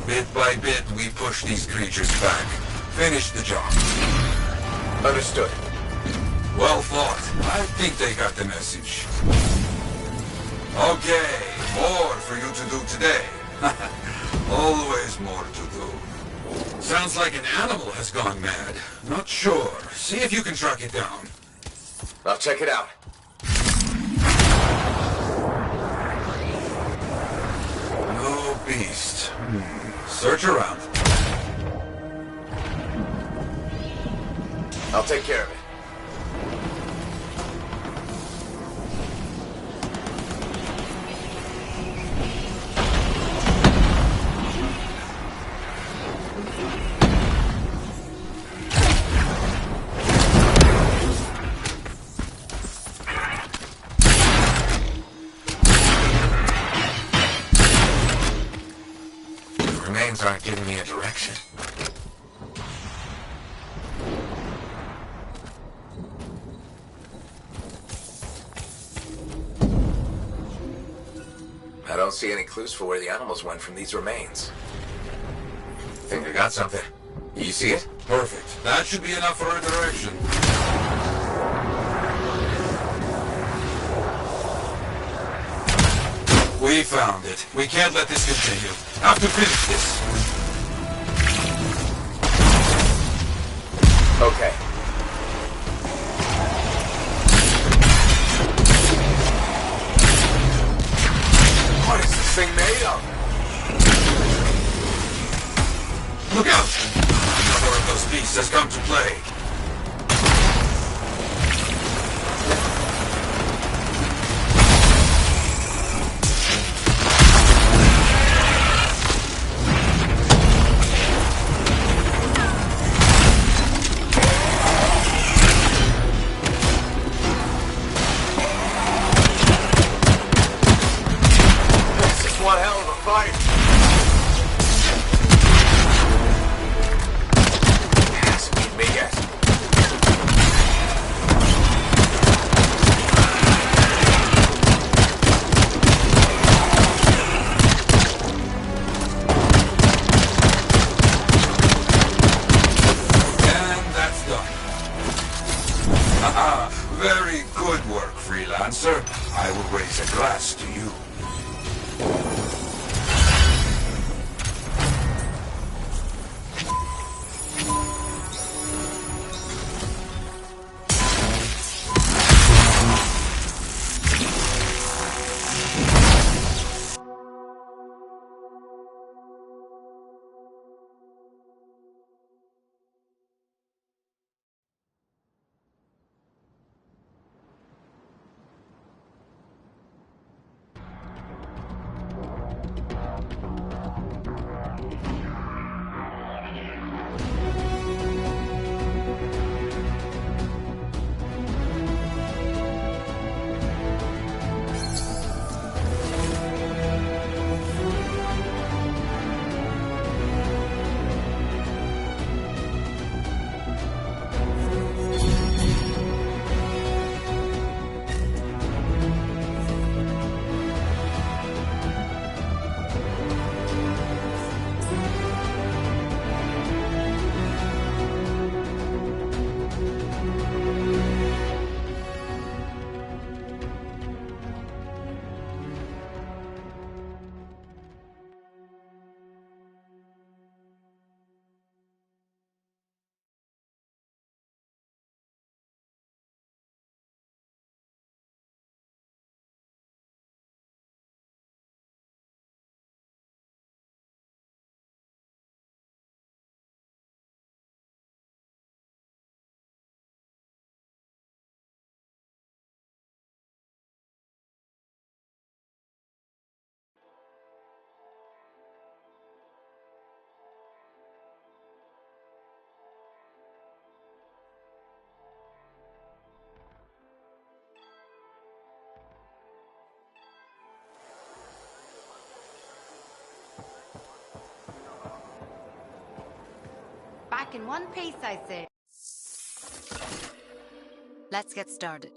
Bit by bit, we push these creatures back. Finish the job. Understood. Well thought. I think they got the message. Okay, more for you to do today. Always more to do. Sounds like an animal has gone mad. Not sure. See if you can track it down. I'll check it out. No beast. Search around. I'll take care of it. The remains aren't giving me a direction. I don't see any clues for where the animals went from these remains. Think I got something. You see it? Perfect. That should be enough for a direction. We found it. We can't let this continue. Have to finish this. Okay. What is this thing made of? Look out! Another of those beasts has come to play. This is one hell of a fight. Hasn't beat me yet. And that's done. Haha, very good work, freelancer. I will raise a glass to you. Back in one piece, I say. Let's get started.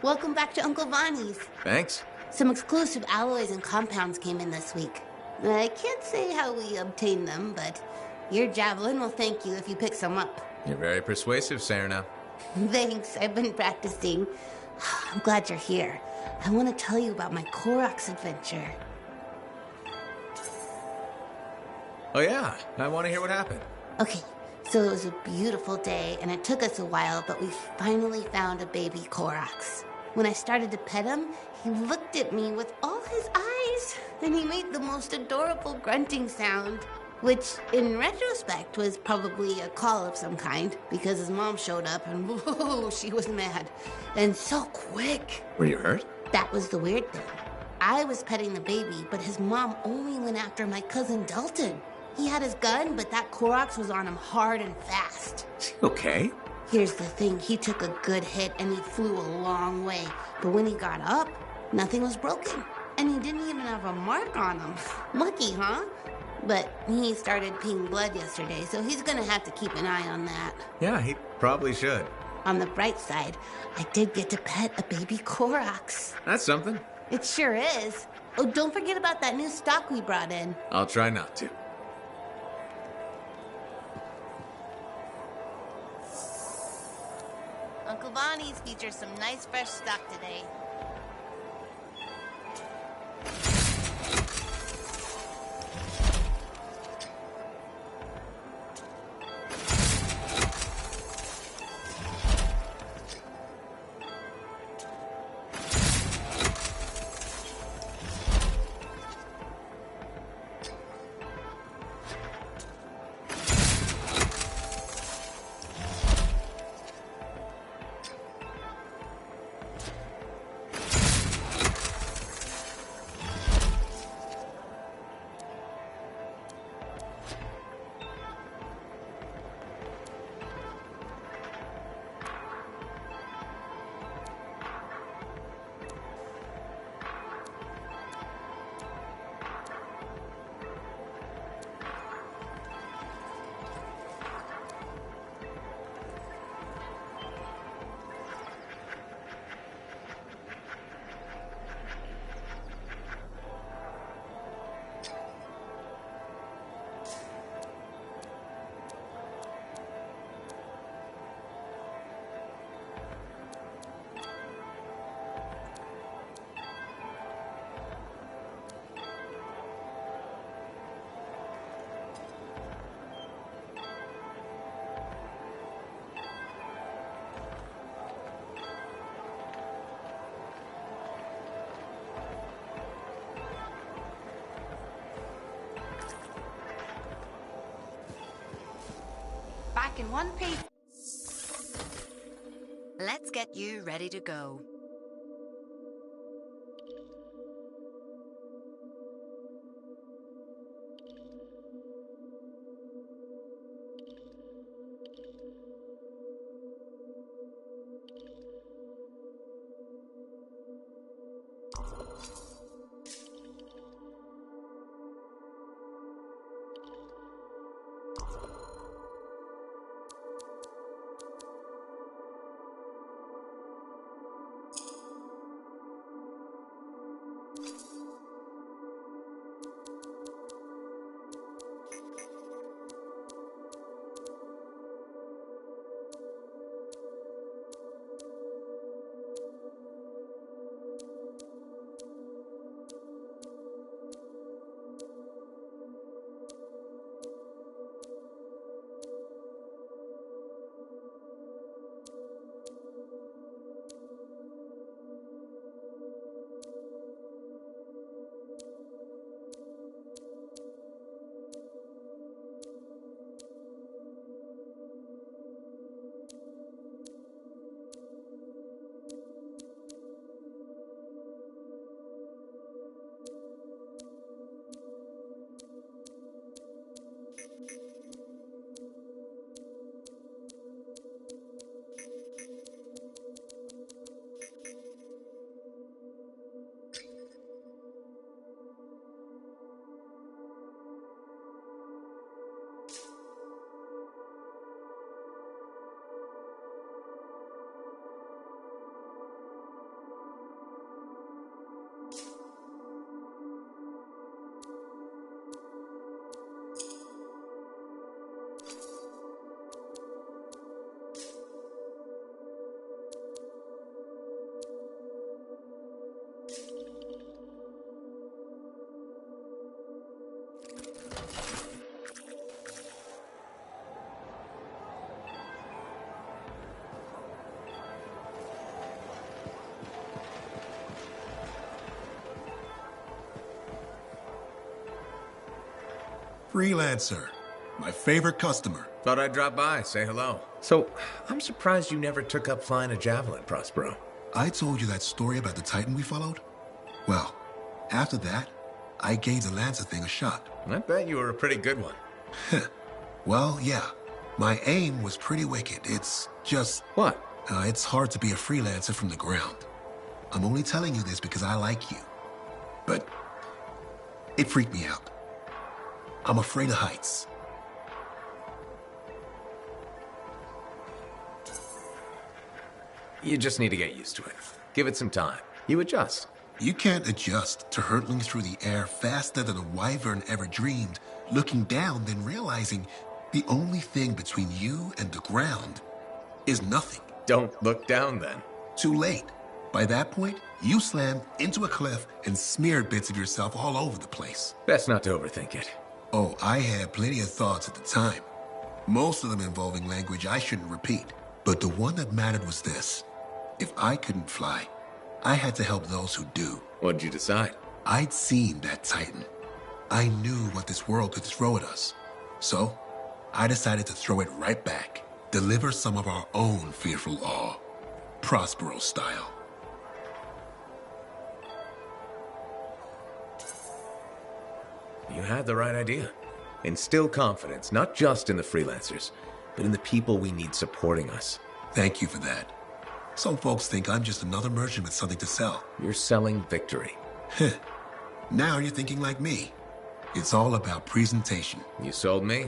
Welcome back to Uncle Vonnie's. Thanks. Some exclusive alloys and compounds came in this week. I can't say how we obtained them, but your Javelin will thank you if you pick some up. You're very persuasive, Serena. Thanks, I've been practicing. I'm glad you're here. I want to tell you about my Koroks adventure. Oh yeah, I want to hear what happened. Okay, so it was a beautiful day, and it took us a while, but we finally found a baby Koroks. When I started to pet him, he looked at me with all his eyes, and he made the most adorable grunting sound, which, in retrospect, was probably a call of some kind, because his mom showed up, and whoa, she was mad. And so quick. Were you hurt? That was the weird thing. I was petting the baby, but his mom only went after my cousin Dalton. He had his gun, but that Koroks was on him hard and fast. Okay. Here's the thing, he took a good hit and he flew a long way. But when he got up, nothing was broken. And he didn't even have a mark on him. Lucky, huh? But he started peeing blood yesterday, so he's gonna have to keep an eye on that. Yeah, he probably should. On the bright side, I did get to pet a baby Koroks. That's something. It sure is. Oh, don't forget about that new stock we brought in. I'll try not to. Uncle Vonnie's features some nice fresh stock today. Back in one piece. Let's get you ready to go. Freelancer. My favorite customer. Thought I'd drop by, say hello. So, I'm surprised you never took up flying a Javelin, Prospero. I told you that story about the Titan we followed? Well, after that, I gave the Lancer thing a shot. I bet you were a pretty good one. Well, yeah. My aim was pretty wicked. It's just... What? It's hard to be a freelancer from the ground. I'm only telling you this because I like you. But it freaked me out. I'm afraid of heights. You just need to get used to it. Give it some time. You adjust. You can't adjust to hurtling through the air faster than a wyvern ever dreamed, looking down, then realizing the only thing between you and the ground is nothing. Don't look down, then. Too late. By that point, you slammed into a cliff and smeared bits of yourself all over the place. Best not to overthink it. Oh, I had plenty of thoughts at the time. Most of them involving language I shouldn't repeat. But the one that mattered was this. If I couldn't fly, I had to help those who do. What'd you decide? I'd seen that Titan. I knew what this world could throw at us. So, I decided to throw it right back. Deliver some of our own fearful awe. Prospero style. You had the right idea. Instill confidence, not just in the freelancers, but in the people we need supporting us. Thank you for that. Some folks think I'm just another merchant with something to sell. You're selling victory. Now you're thinking like me. It's all about presentation. You sold me.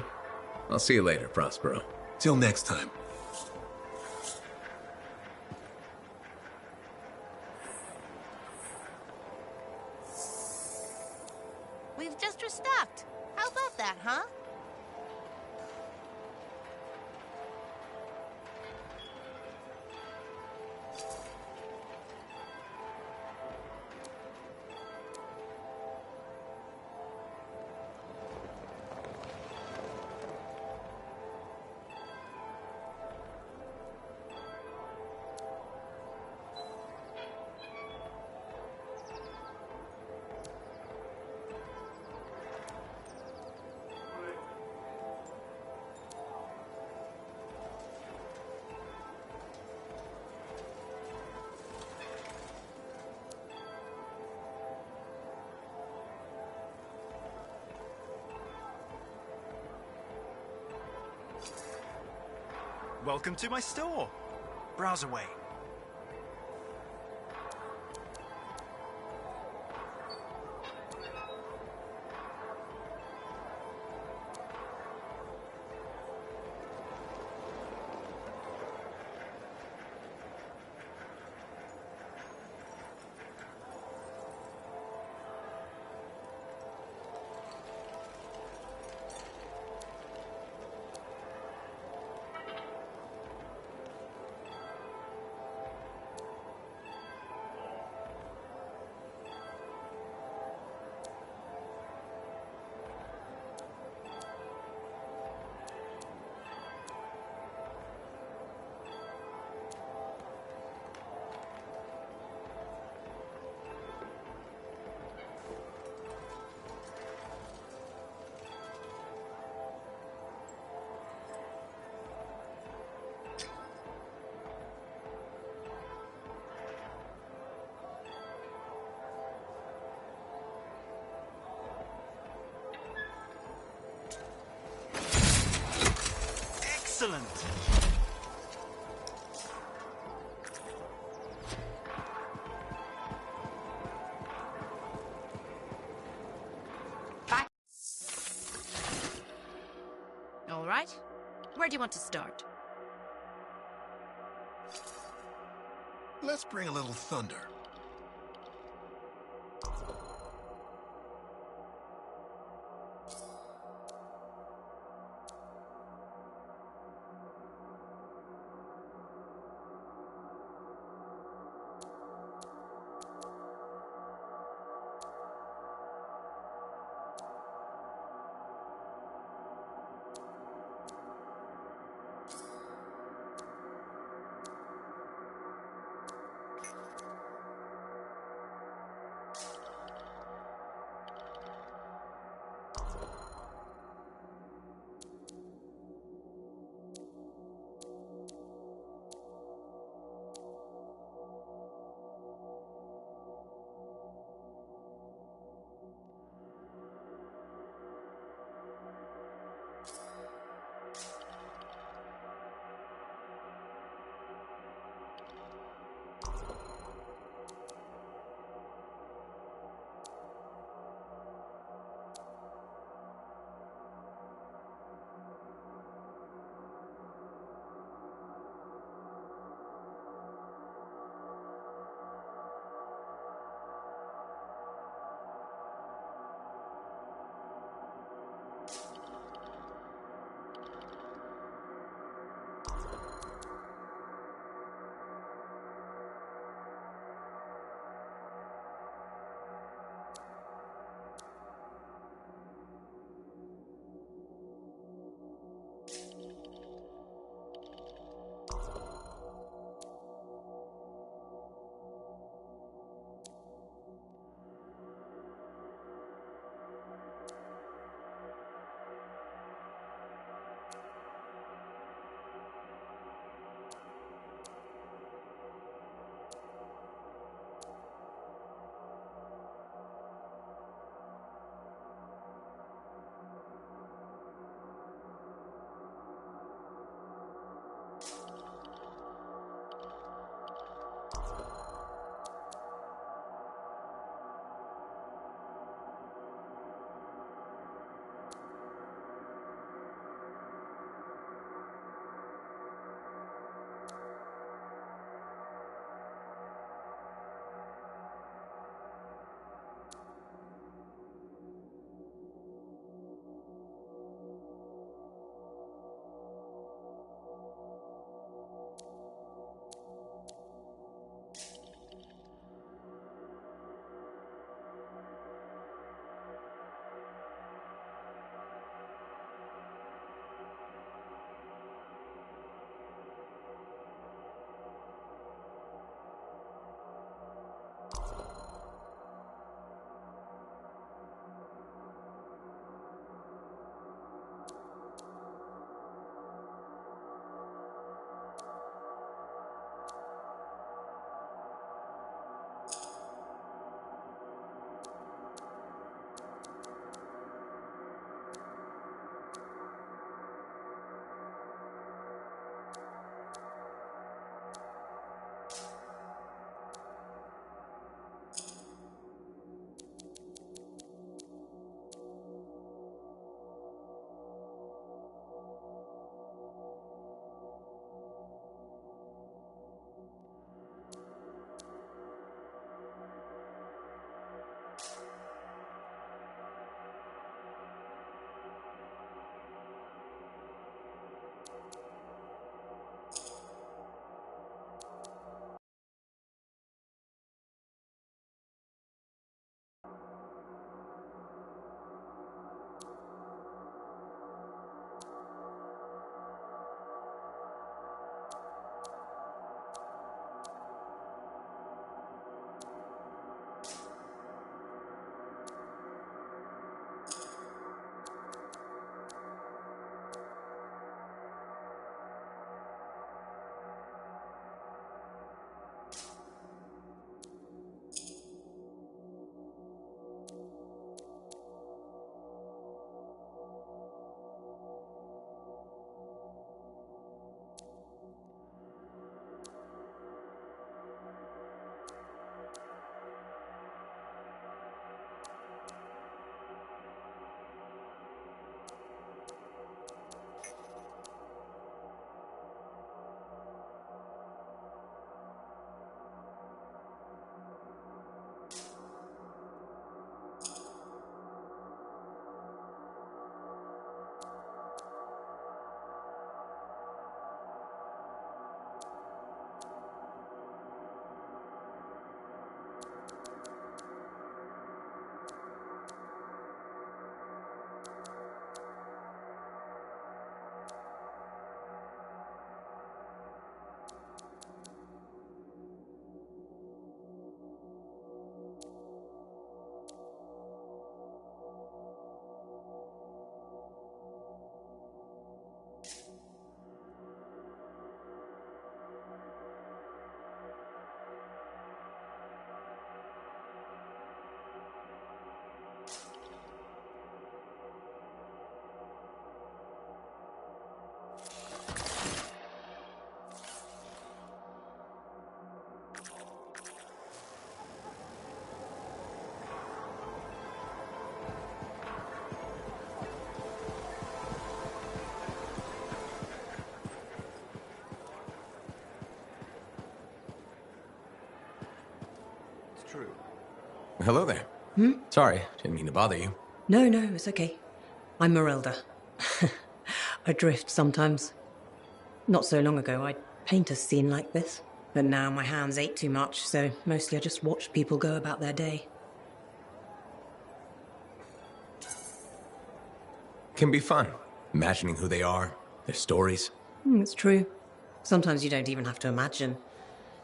I'll see you later, Prospero. Till next time. We've just restocked. How about that, huh? Welcome to my store. Browse away. Excellent. Back. All right. Where do you want to start? Let's bring a little thunder. True. Hello there. Hmm? Sorry, didn't mean to bother you. No, it's okay. I'm Merelda. I drift sometimes. Not so long ago, I'd paint a scene like this. But now my hands ache too much, so mostly I just watch people go about their day. Can be fun. Imagining who they are, their stories. It's true. Sometimes you don't even have to imagine.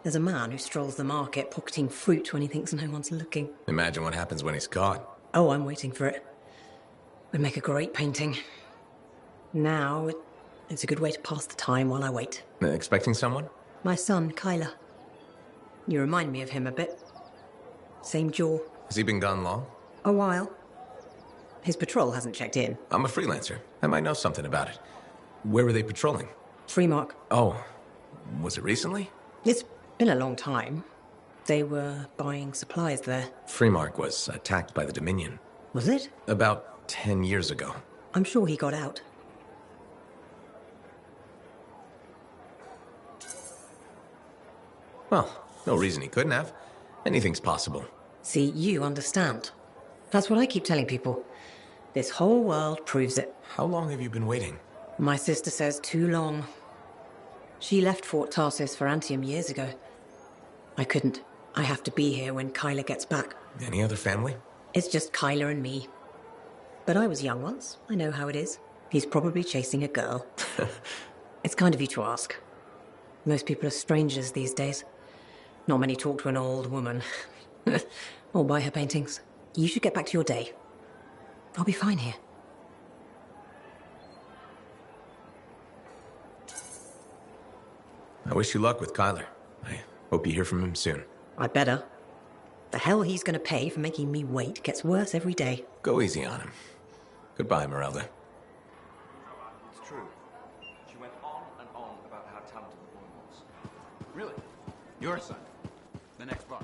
There's a man who strolls the market pocketing fruit when he thinks no one's looking. Imagine what happens when he's caught. Oh, I'm waiting for it. Would make a great painting. Now, it's a good way to pass the time while I wait. Expecting someone? My son, Kyler. You remind me of him a bit. Same jaw. Has he been gone long? A while. His patrol hasn't checked in. I'm a freelancer. I might know something about it. Where were they patrolling? Freemark. Oh, was it recently? It's Been a long time. They were buying supplies there. Freemark was attacked by the Dominion. Was it? About 10 years ago. I'm sure he got out. Well, no reason he couldn't have. Anything's possible. See, you understand. That's what I keep telling people. This whole world proves it. How long have you been waiting? My sister says too long. She left Fort Tarsis for Antium years ago. I couldn't. I have to be here when Kyler gets back. Any other family? It's just Kyler and me. But I was young once. I know how it is. He's probably chasing a girl. It's kind of you to ask. Most people are strangers these days. Not many talk to an old woman. Or buy her paintings. You should get back to your day. I'll be fine here. I wish you luck with Kyler. I hope you hear from him soon. I'd better. The hell he's gonna pay for making me wait gets worse every day. Go easy on him. Goodbye, Merelda. It's true. She went on and on about how talented the boy was. Really? Your son? The next bar?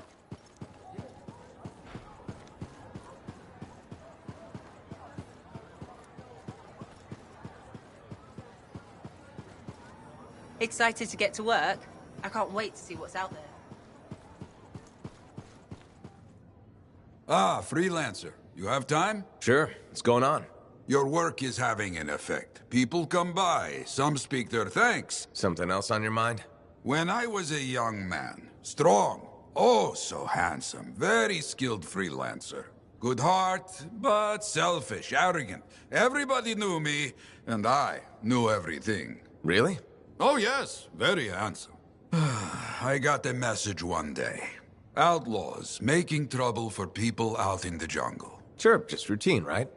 Excited to get to work? I can't wait to see what's out there. Ah, freelancer. You have time? Sure. What's going on? Your work is having an effect. People come by. Some speak their thanks. Something else on your mind? When I was a young man, strong, oh so handsome, very skilled freelancer. Good heart, but selfish, arrogant. Everybody knew me, and I knew everything. Really? Oh yes, very handsome. I got a message one day. Outlaws making trouble for people out in the jungle. Sure, just routine, right?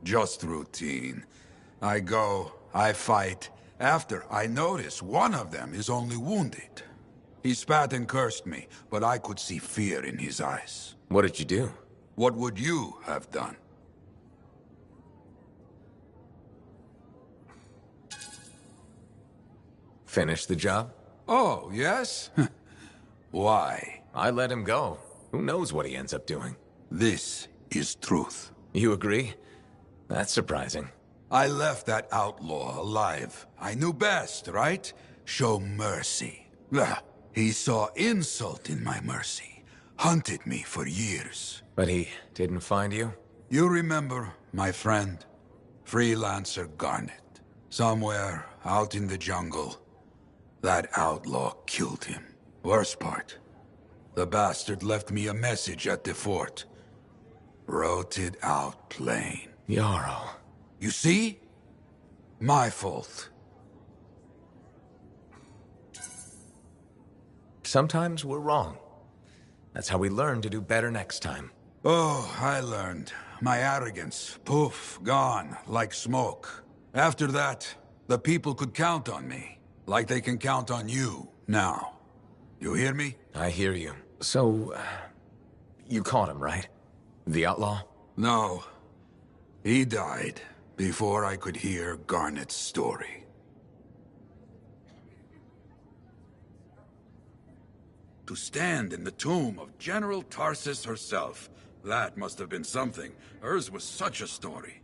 Just routine. I go, I fight. After, I notice one of them is only wounded. He spat and cursed me, but I could see fear in his eyes. What did you do? What would you have done? Finish the job? Oh, yes? Why? I let him go. Who knows what he ends up doing? This is truth. You agree? That's surprising. I left that outlaw alive. I knew best, right? Show mercy. He saw insult in my mercy. Hunted me for years. But he didn't find you? You remember, my friend? Freelancer Garnet. Somewhere out in the jungle, that outlaw killed him. Worst part, the bastard left me a message at the fort. Wrote it out plain. Jarl. You see? My fault. Sometimes we're wrong. That's how we learn to do better next time. Oh, I learned. My arrogance, poof, gone, like smoke. After that, the people could count on me. Like they can count on you, now. You hear me? I hear you. So, you caught him, right? The outlaw? No. He died before I could hear Garnet's story. To stand in the tomb of General Tarsis herself, that must have been something. Hers was such a story.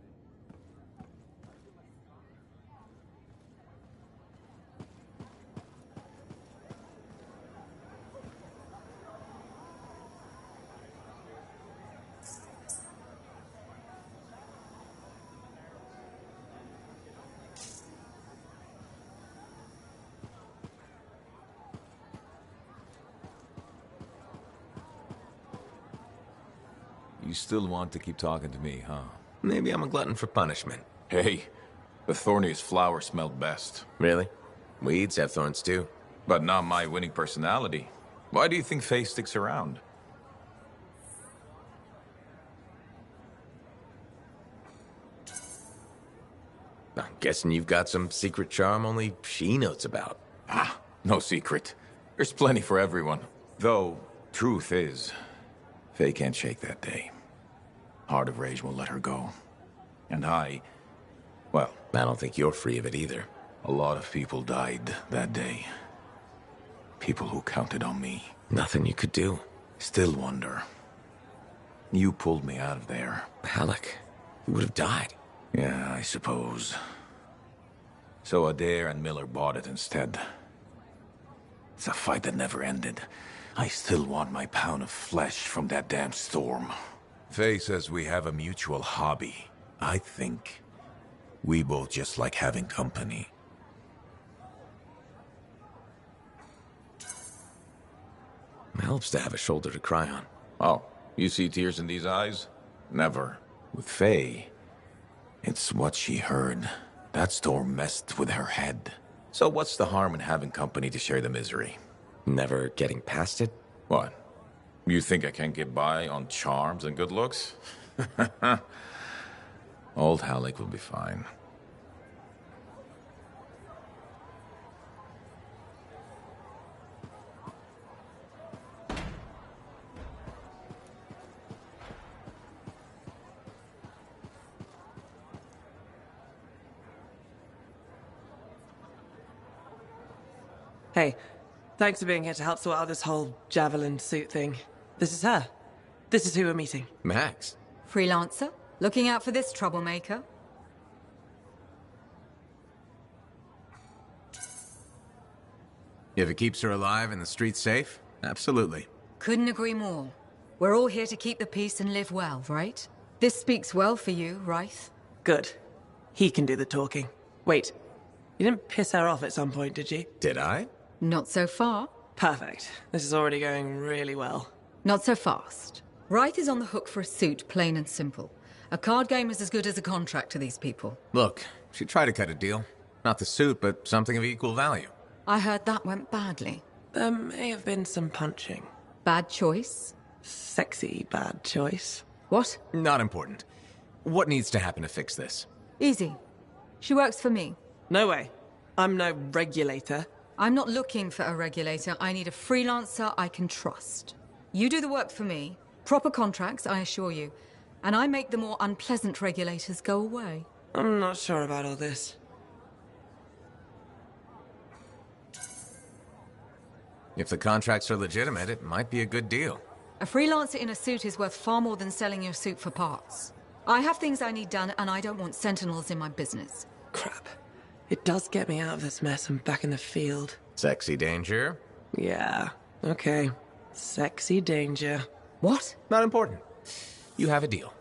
You still want to keep talking to me, huh? Maybe I'm a glutton for punishment. Hey, the thorniest flower smelled best. Really? Weeds have thorns too. But not my winning personality. Why do you think Faye sticks around? I'm guessing you've got some secret charm only she knows about. Ah, no secret. There's plenty for everyone. Though, truth is, Faye can't shake that day. Heart of Rage won't let her go. And well... I don't think you're free of it either. A lot of people died that day. people who counted on me. Nothing you could do. Still wonder. You pulled me out of there. Halleck, you would have died. Yeah, I suppose. So Adair and Miller bought it instead. It's a fight that never ended. I still want my pound of flesh from that damn storm. Faye says we have a mutual hobby. I think we both just like having company. It helps to have a shoulder to cry on. Oh, you see tears in these eyes? Never. With Faye, it's what she heard. That storm messed with her head. So what's the harm in having company to share the misery? Never getting past it? What? You think I can get by on charms and good looks? Old Halleck will be fine. Hey, thanks for being here to help sort out this whole javelin suit thing. This is her. This is who we're meeting. Max. Freelancer? Looking out for this troublemaker? If it keeps her alive and the streets safe, absolutely. Couldn't agree more. We're all here to keep the peace and live well, right? This speaks well for you, Wraith. Good. He can do the talking. Wait, you didn't piss her off at some point, did you? Did I? Not so far. Perfect. This is already going really well. Not so fast. Wraith is on the hook for a suit, plain and simple. A card game is as good as a contract to these people. Look, she tried to cut a deal. Not the suit, but something of equal value. I heard that went badly. There may have been some punching. Bad choice? Sexy bad choice. What? Not important. What needs to happen to fix this? Easy. She works for me. No way. I'm no regulator. I'm not looking for a regulator. I need a freelancer I can trust. You do the work for me. Proper contracts, I assure you. And I make the more unpleasant regulators go away. I'm not sure about all this. If the contracts are legitimate, it might be a good deal. A freelancer in a suit is worth far more than selling your suit for parts. I have things I need done, and I don't want sentinels in my business. Crap. It does get me out of this mess and back in the field. Sexy danger? Yeah, okay. Sexy danger. What? Not important. You have a deal.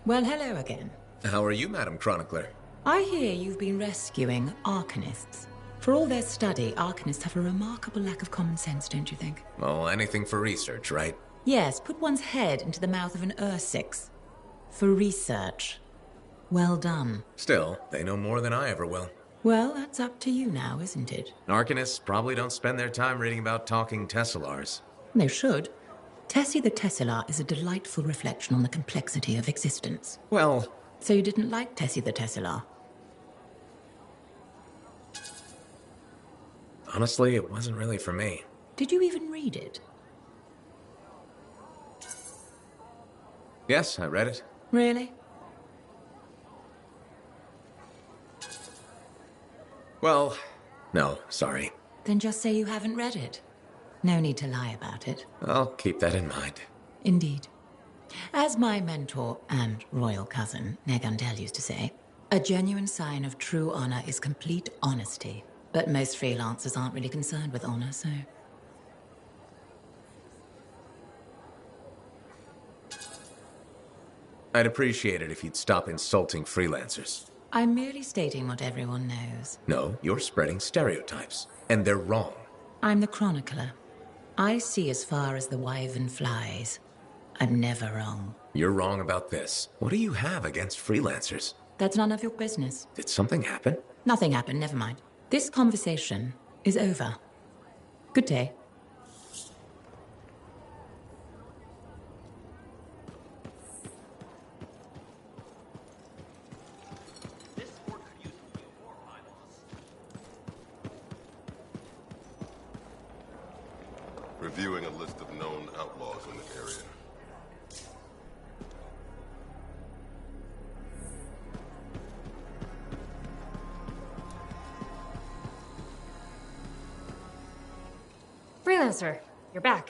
Well, hello again. How are you, Madam Chronicler? I hear you've been rescuing Arcanists. For all their study, Arcanists have a remarkable lack of common sense, don't you think? Well, anything for research, right? Yes, put one's head into the mouth of an Ursix. For research. Well done. Still, they know more than I ever will. Well, that's up to you now, isn't it? Arcanists probably don't spend their time reading about talking Tesselars. They should. Tessie the Tesselar is a delightful reflection on the complexity of existence. Well... So you didn't like Tessie the Tesselar? Honestly, it wasn't really for me. Did you even read it? Yes, I read it. Really? Well, no, sorry. Then just say you haven't read it. No need to lie about it. I'll keep that in mind. Indeed. As my mentor and royal cousin, Negandel, used to say, a genuine sign of true honor is complete honesty. But most freelancers aren't really concerned with honor, so... I'd appreciate it if you'd stop insulting freelancers. I'm merely stating what everyone knows. No, you're spreading stereotypes, and they're wrong. I'm the chronicler. I see as far as the wyvern flies. I'm never wrong. You're wrong about this. What do you have against freelancers? That's none of your business. Did something happen? Nothing happened, never mind. This conversation is over. Good day. Reviewing a list of known outlaws in the area. Freelancer, you're back.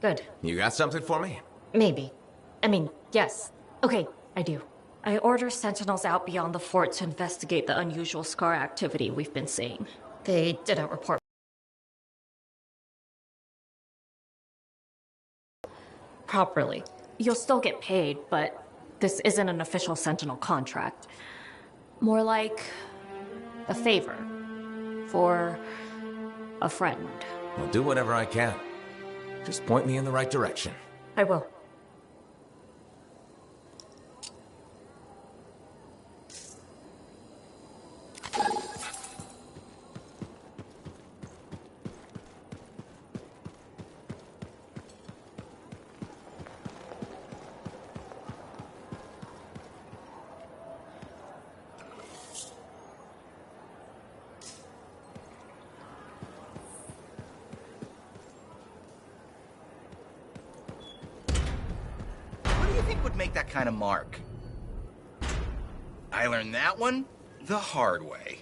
Good. You got something for me? Maybe. I mean, yes. Okay, I do. I order sentinels out beyond the fort to investigate the unusual Scar activity we've been seeing. They didn't report properly. You'll still get paid, but this isn't an official Sentinel contract. More like a favor for a friend. I'll do whatever I can. Just point me in the right direction. I will. Would make that kind of mark. I learned that one the hard way.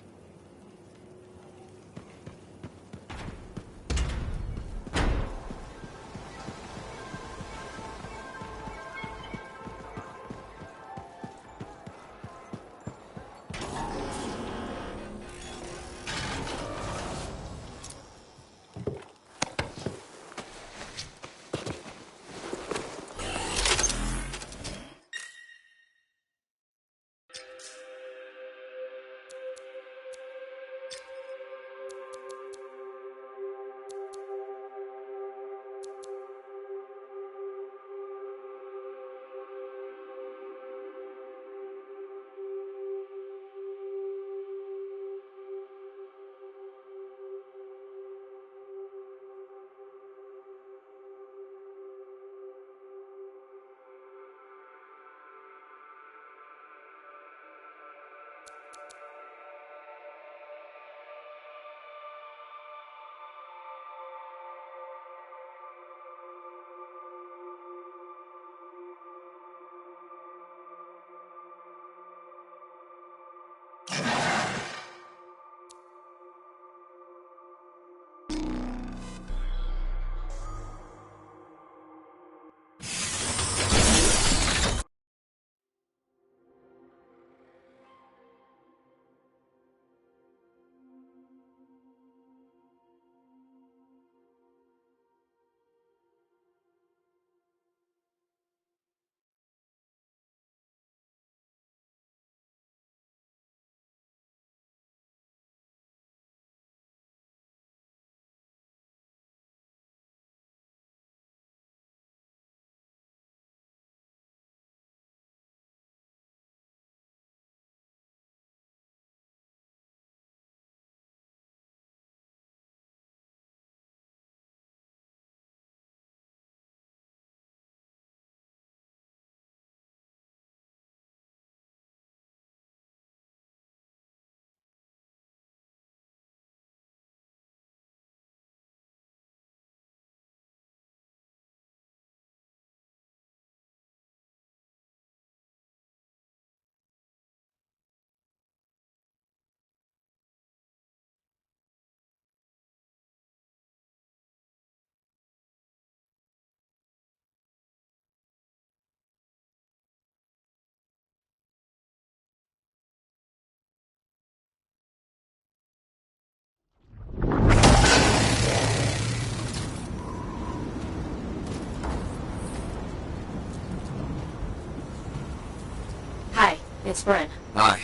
It's Bryn. Hi.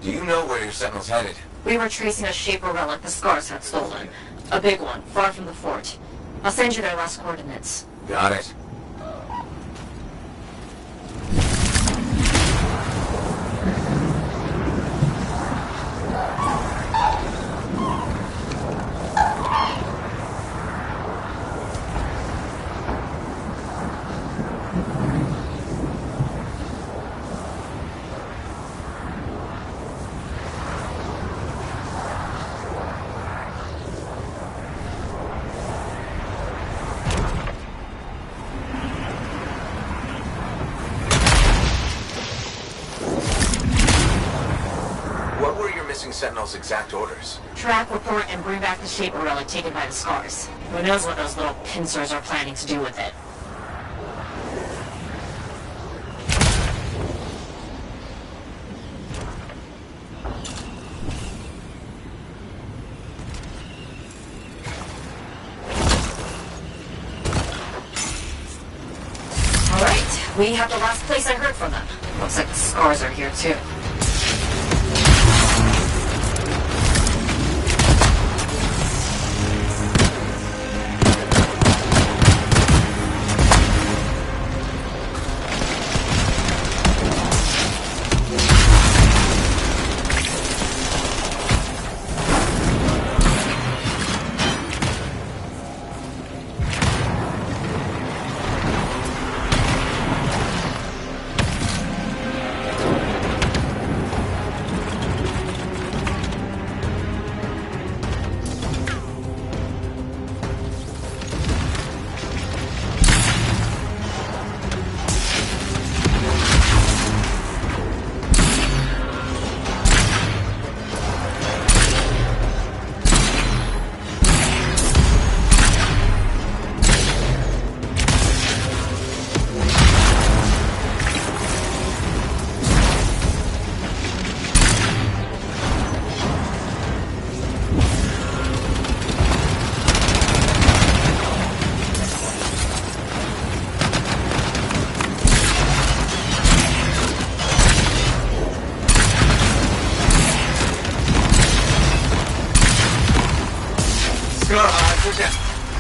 Do you know where your sentinel's headed? We were tracing a Shaper relic the Scars had stolen. A big one, far from the fort. I'll send you their last coordinates. Got it. Sentinel's exact orders. Track, report, and bring back the Shaper relic taken by the Scars. Who knows what those little pincers are planning to do with it. Alright, we have the last place I heard from them. Looks like the Scars are here too.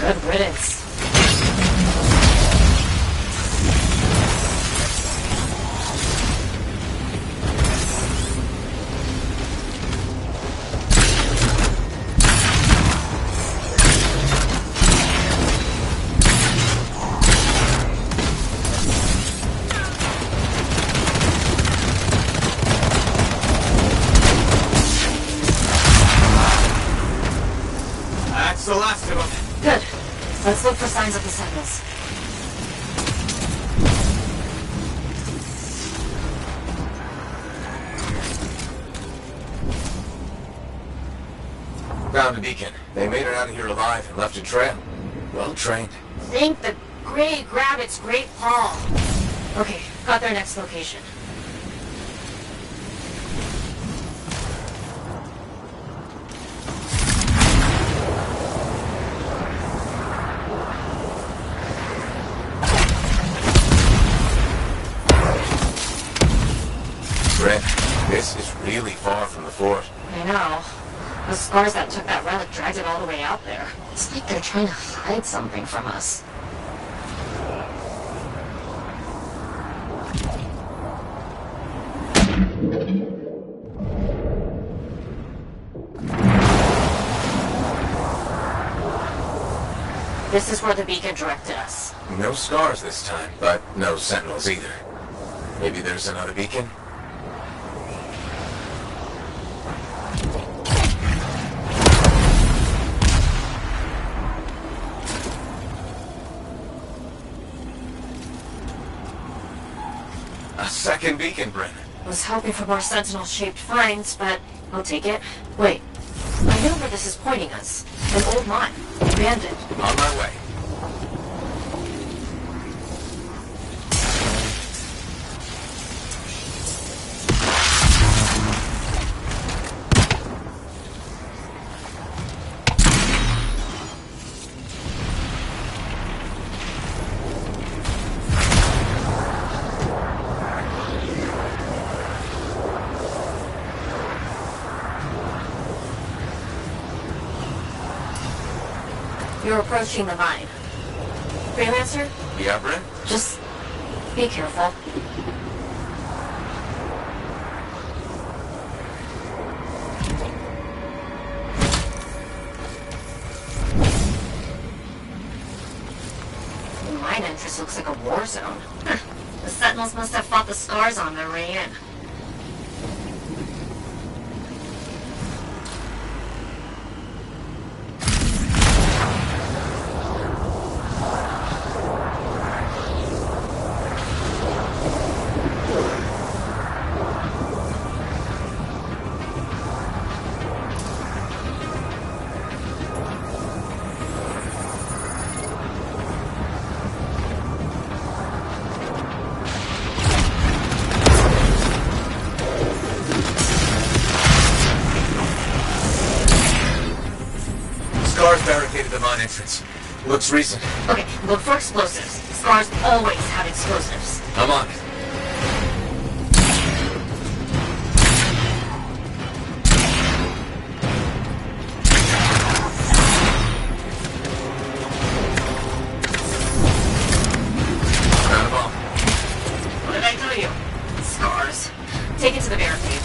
Good riddance. That's the last of them. Good. Let's look for signs of the Sentinels. Found a beacon. They made it out of here alive and left a trail. Well trained. Think the Grey Grabbit's Great Paw. Okay, got their next location. Bryn, this is really far from the fort. I know. The Scars that took that relic dragged it all the way out there. It's like they're trying to hide something from us. This is where the beacon directed us. No Scars this time, but no Sentinels either. Maybe there's another beacon? A second beacon, Bryn. Was hoping for more Sentinel-shaped finds, but I'll take it. Wait, I know where this is pointing us. An old mine. Abandoned. On my way. You're approaching the mine. Freelancer? Yeah, Brent? Just be careful. The mine entrance looks like a war zone. The Sentinels must have fought the scars on their way in. Scars barricaded the mine entrance. Looks recent. Okay, look for explosives. Scars always have explosives. I'm on it. Found a bomb. What did I tell you? Scars. Take it to the barricade.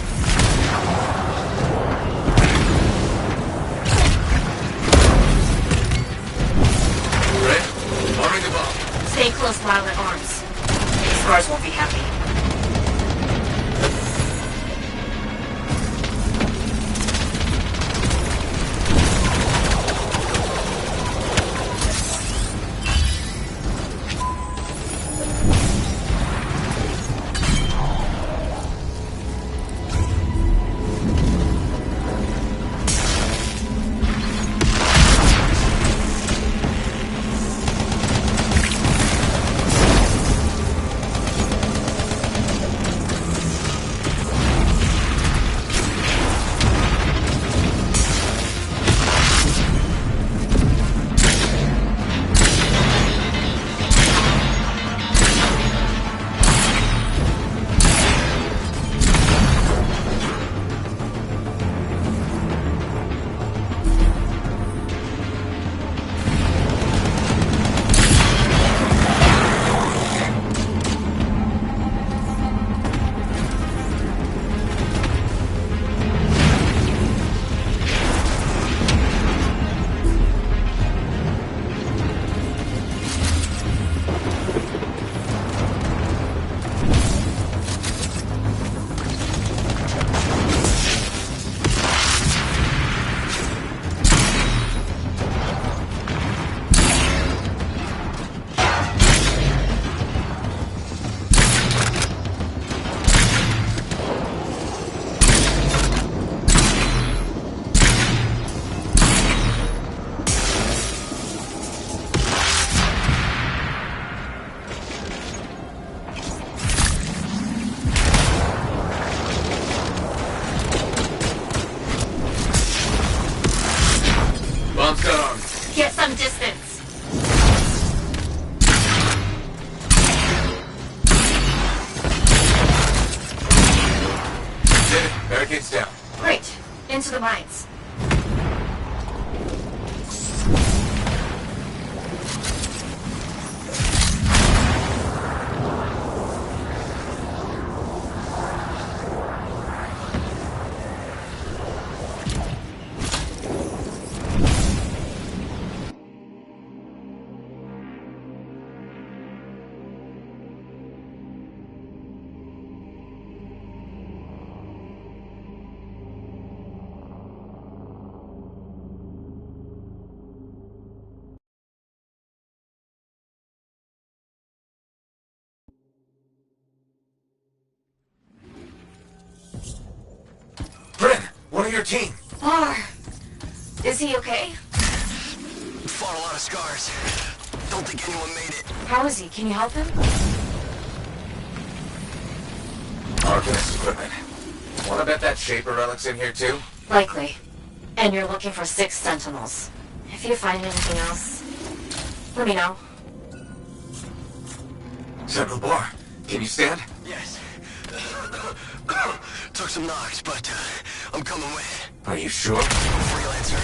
Arming the bomb. Stay close while it arms. These scars won't be happy. Bomb's got arms. Get some distance. Did it. Barricade's down. Great. Into the mines. Bryn, one of your team. Bar. Is he okay? Fought a lot of scars. Don't think anyone made it. How is he? Can you help him? Arcanist equipment. Wanna bet that Shaper relic's in here too? Likely. And you're looking for 6 Sentinels. If you find anything else, let me know. Central Bar, can you stand? Yes. Took some knocks, but I'm coming with. Are you sure? Freelancer.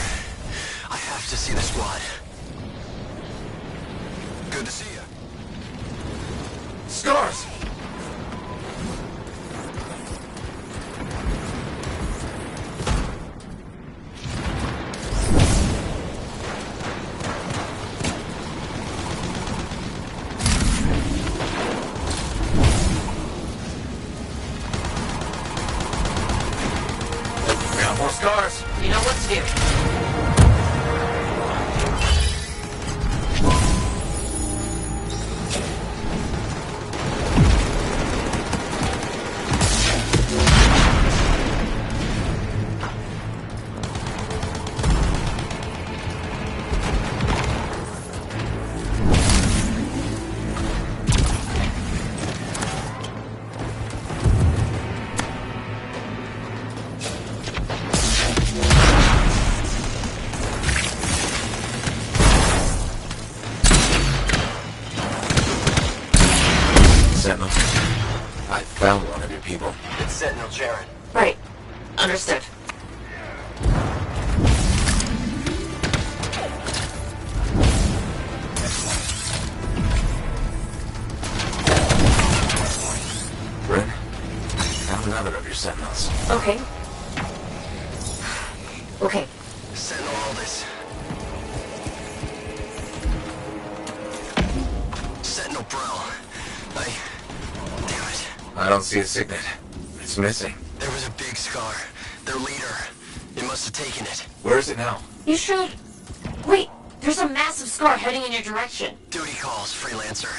I have to see the squad. Good to see you. Scars! Got more scars. You know what to do. Sentinel, I found one of your people. It's Sentinel Jaren. Right. Understood. Bryn, found another of your Sentinels. Okay. Okay. Sentinel Aldous. Sentinel Bro. Damn it. I don't see a signet. It's missing. There was a big scar. Their leader. It must have taken it. Where is it now? You should... Wait, there's a massive scar heading in your direction. Duty calls, freelancer.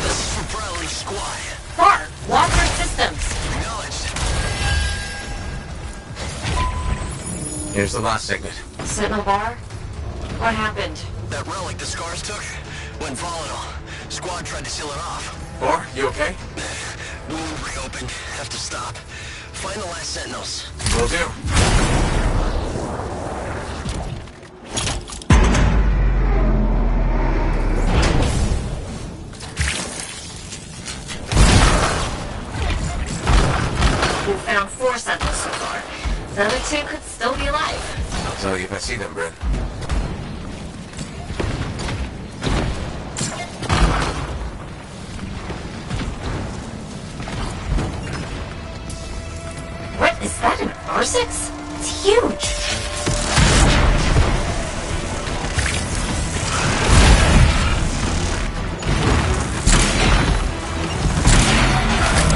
This is from Bradley's squad. Bar, Walker Systems. Acknowledged. Here's the last signet. Sentinel Bar? What happened? That relic the scars took went volatile. Squad tried to seal it off. Bar, you okay? Wound reopened. Have to stop. Find the last sentinels. Will do. We found 4 sentinels so far. The other 2 could still be alive. I'll tell you if I see them, Bryn. What, is that an R6? It's huge!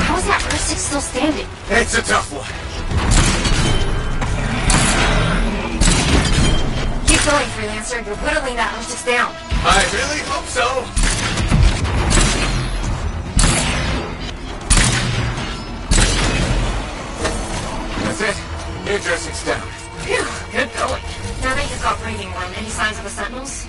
How is that R6 still standing? It's a tough one. Keep going, Freelancer. You're whittling that R6 down. I really hope so. That's it. Interesting's down. Phew, good going. Now that you've got breathing room, any signs of the sentinels?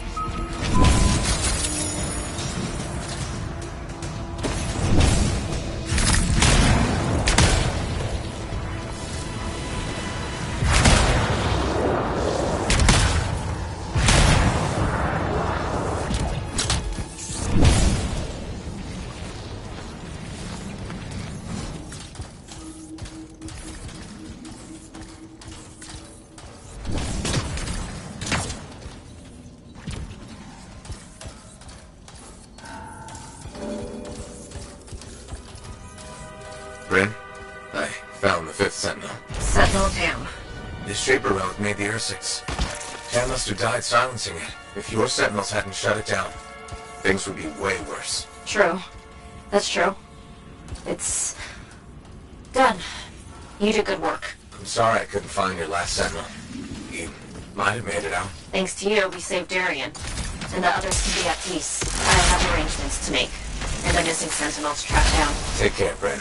Bryn, I found the 5th Sentinel. Sentinel Tam. This Shaper relic made the Ursix. Tam must have died silencing it. If your Sentinels hadn't shut it down, things would be way worse. True. That's true. It's... done. You did good work. I'm sorry I couldn't find your last Sentinel. You might have made it out. Thanks to you, we saved Darien. And the others can be at peace. I have arrangements to make. And the missing sentinels tracked down. Take care, Bryn.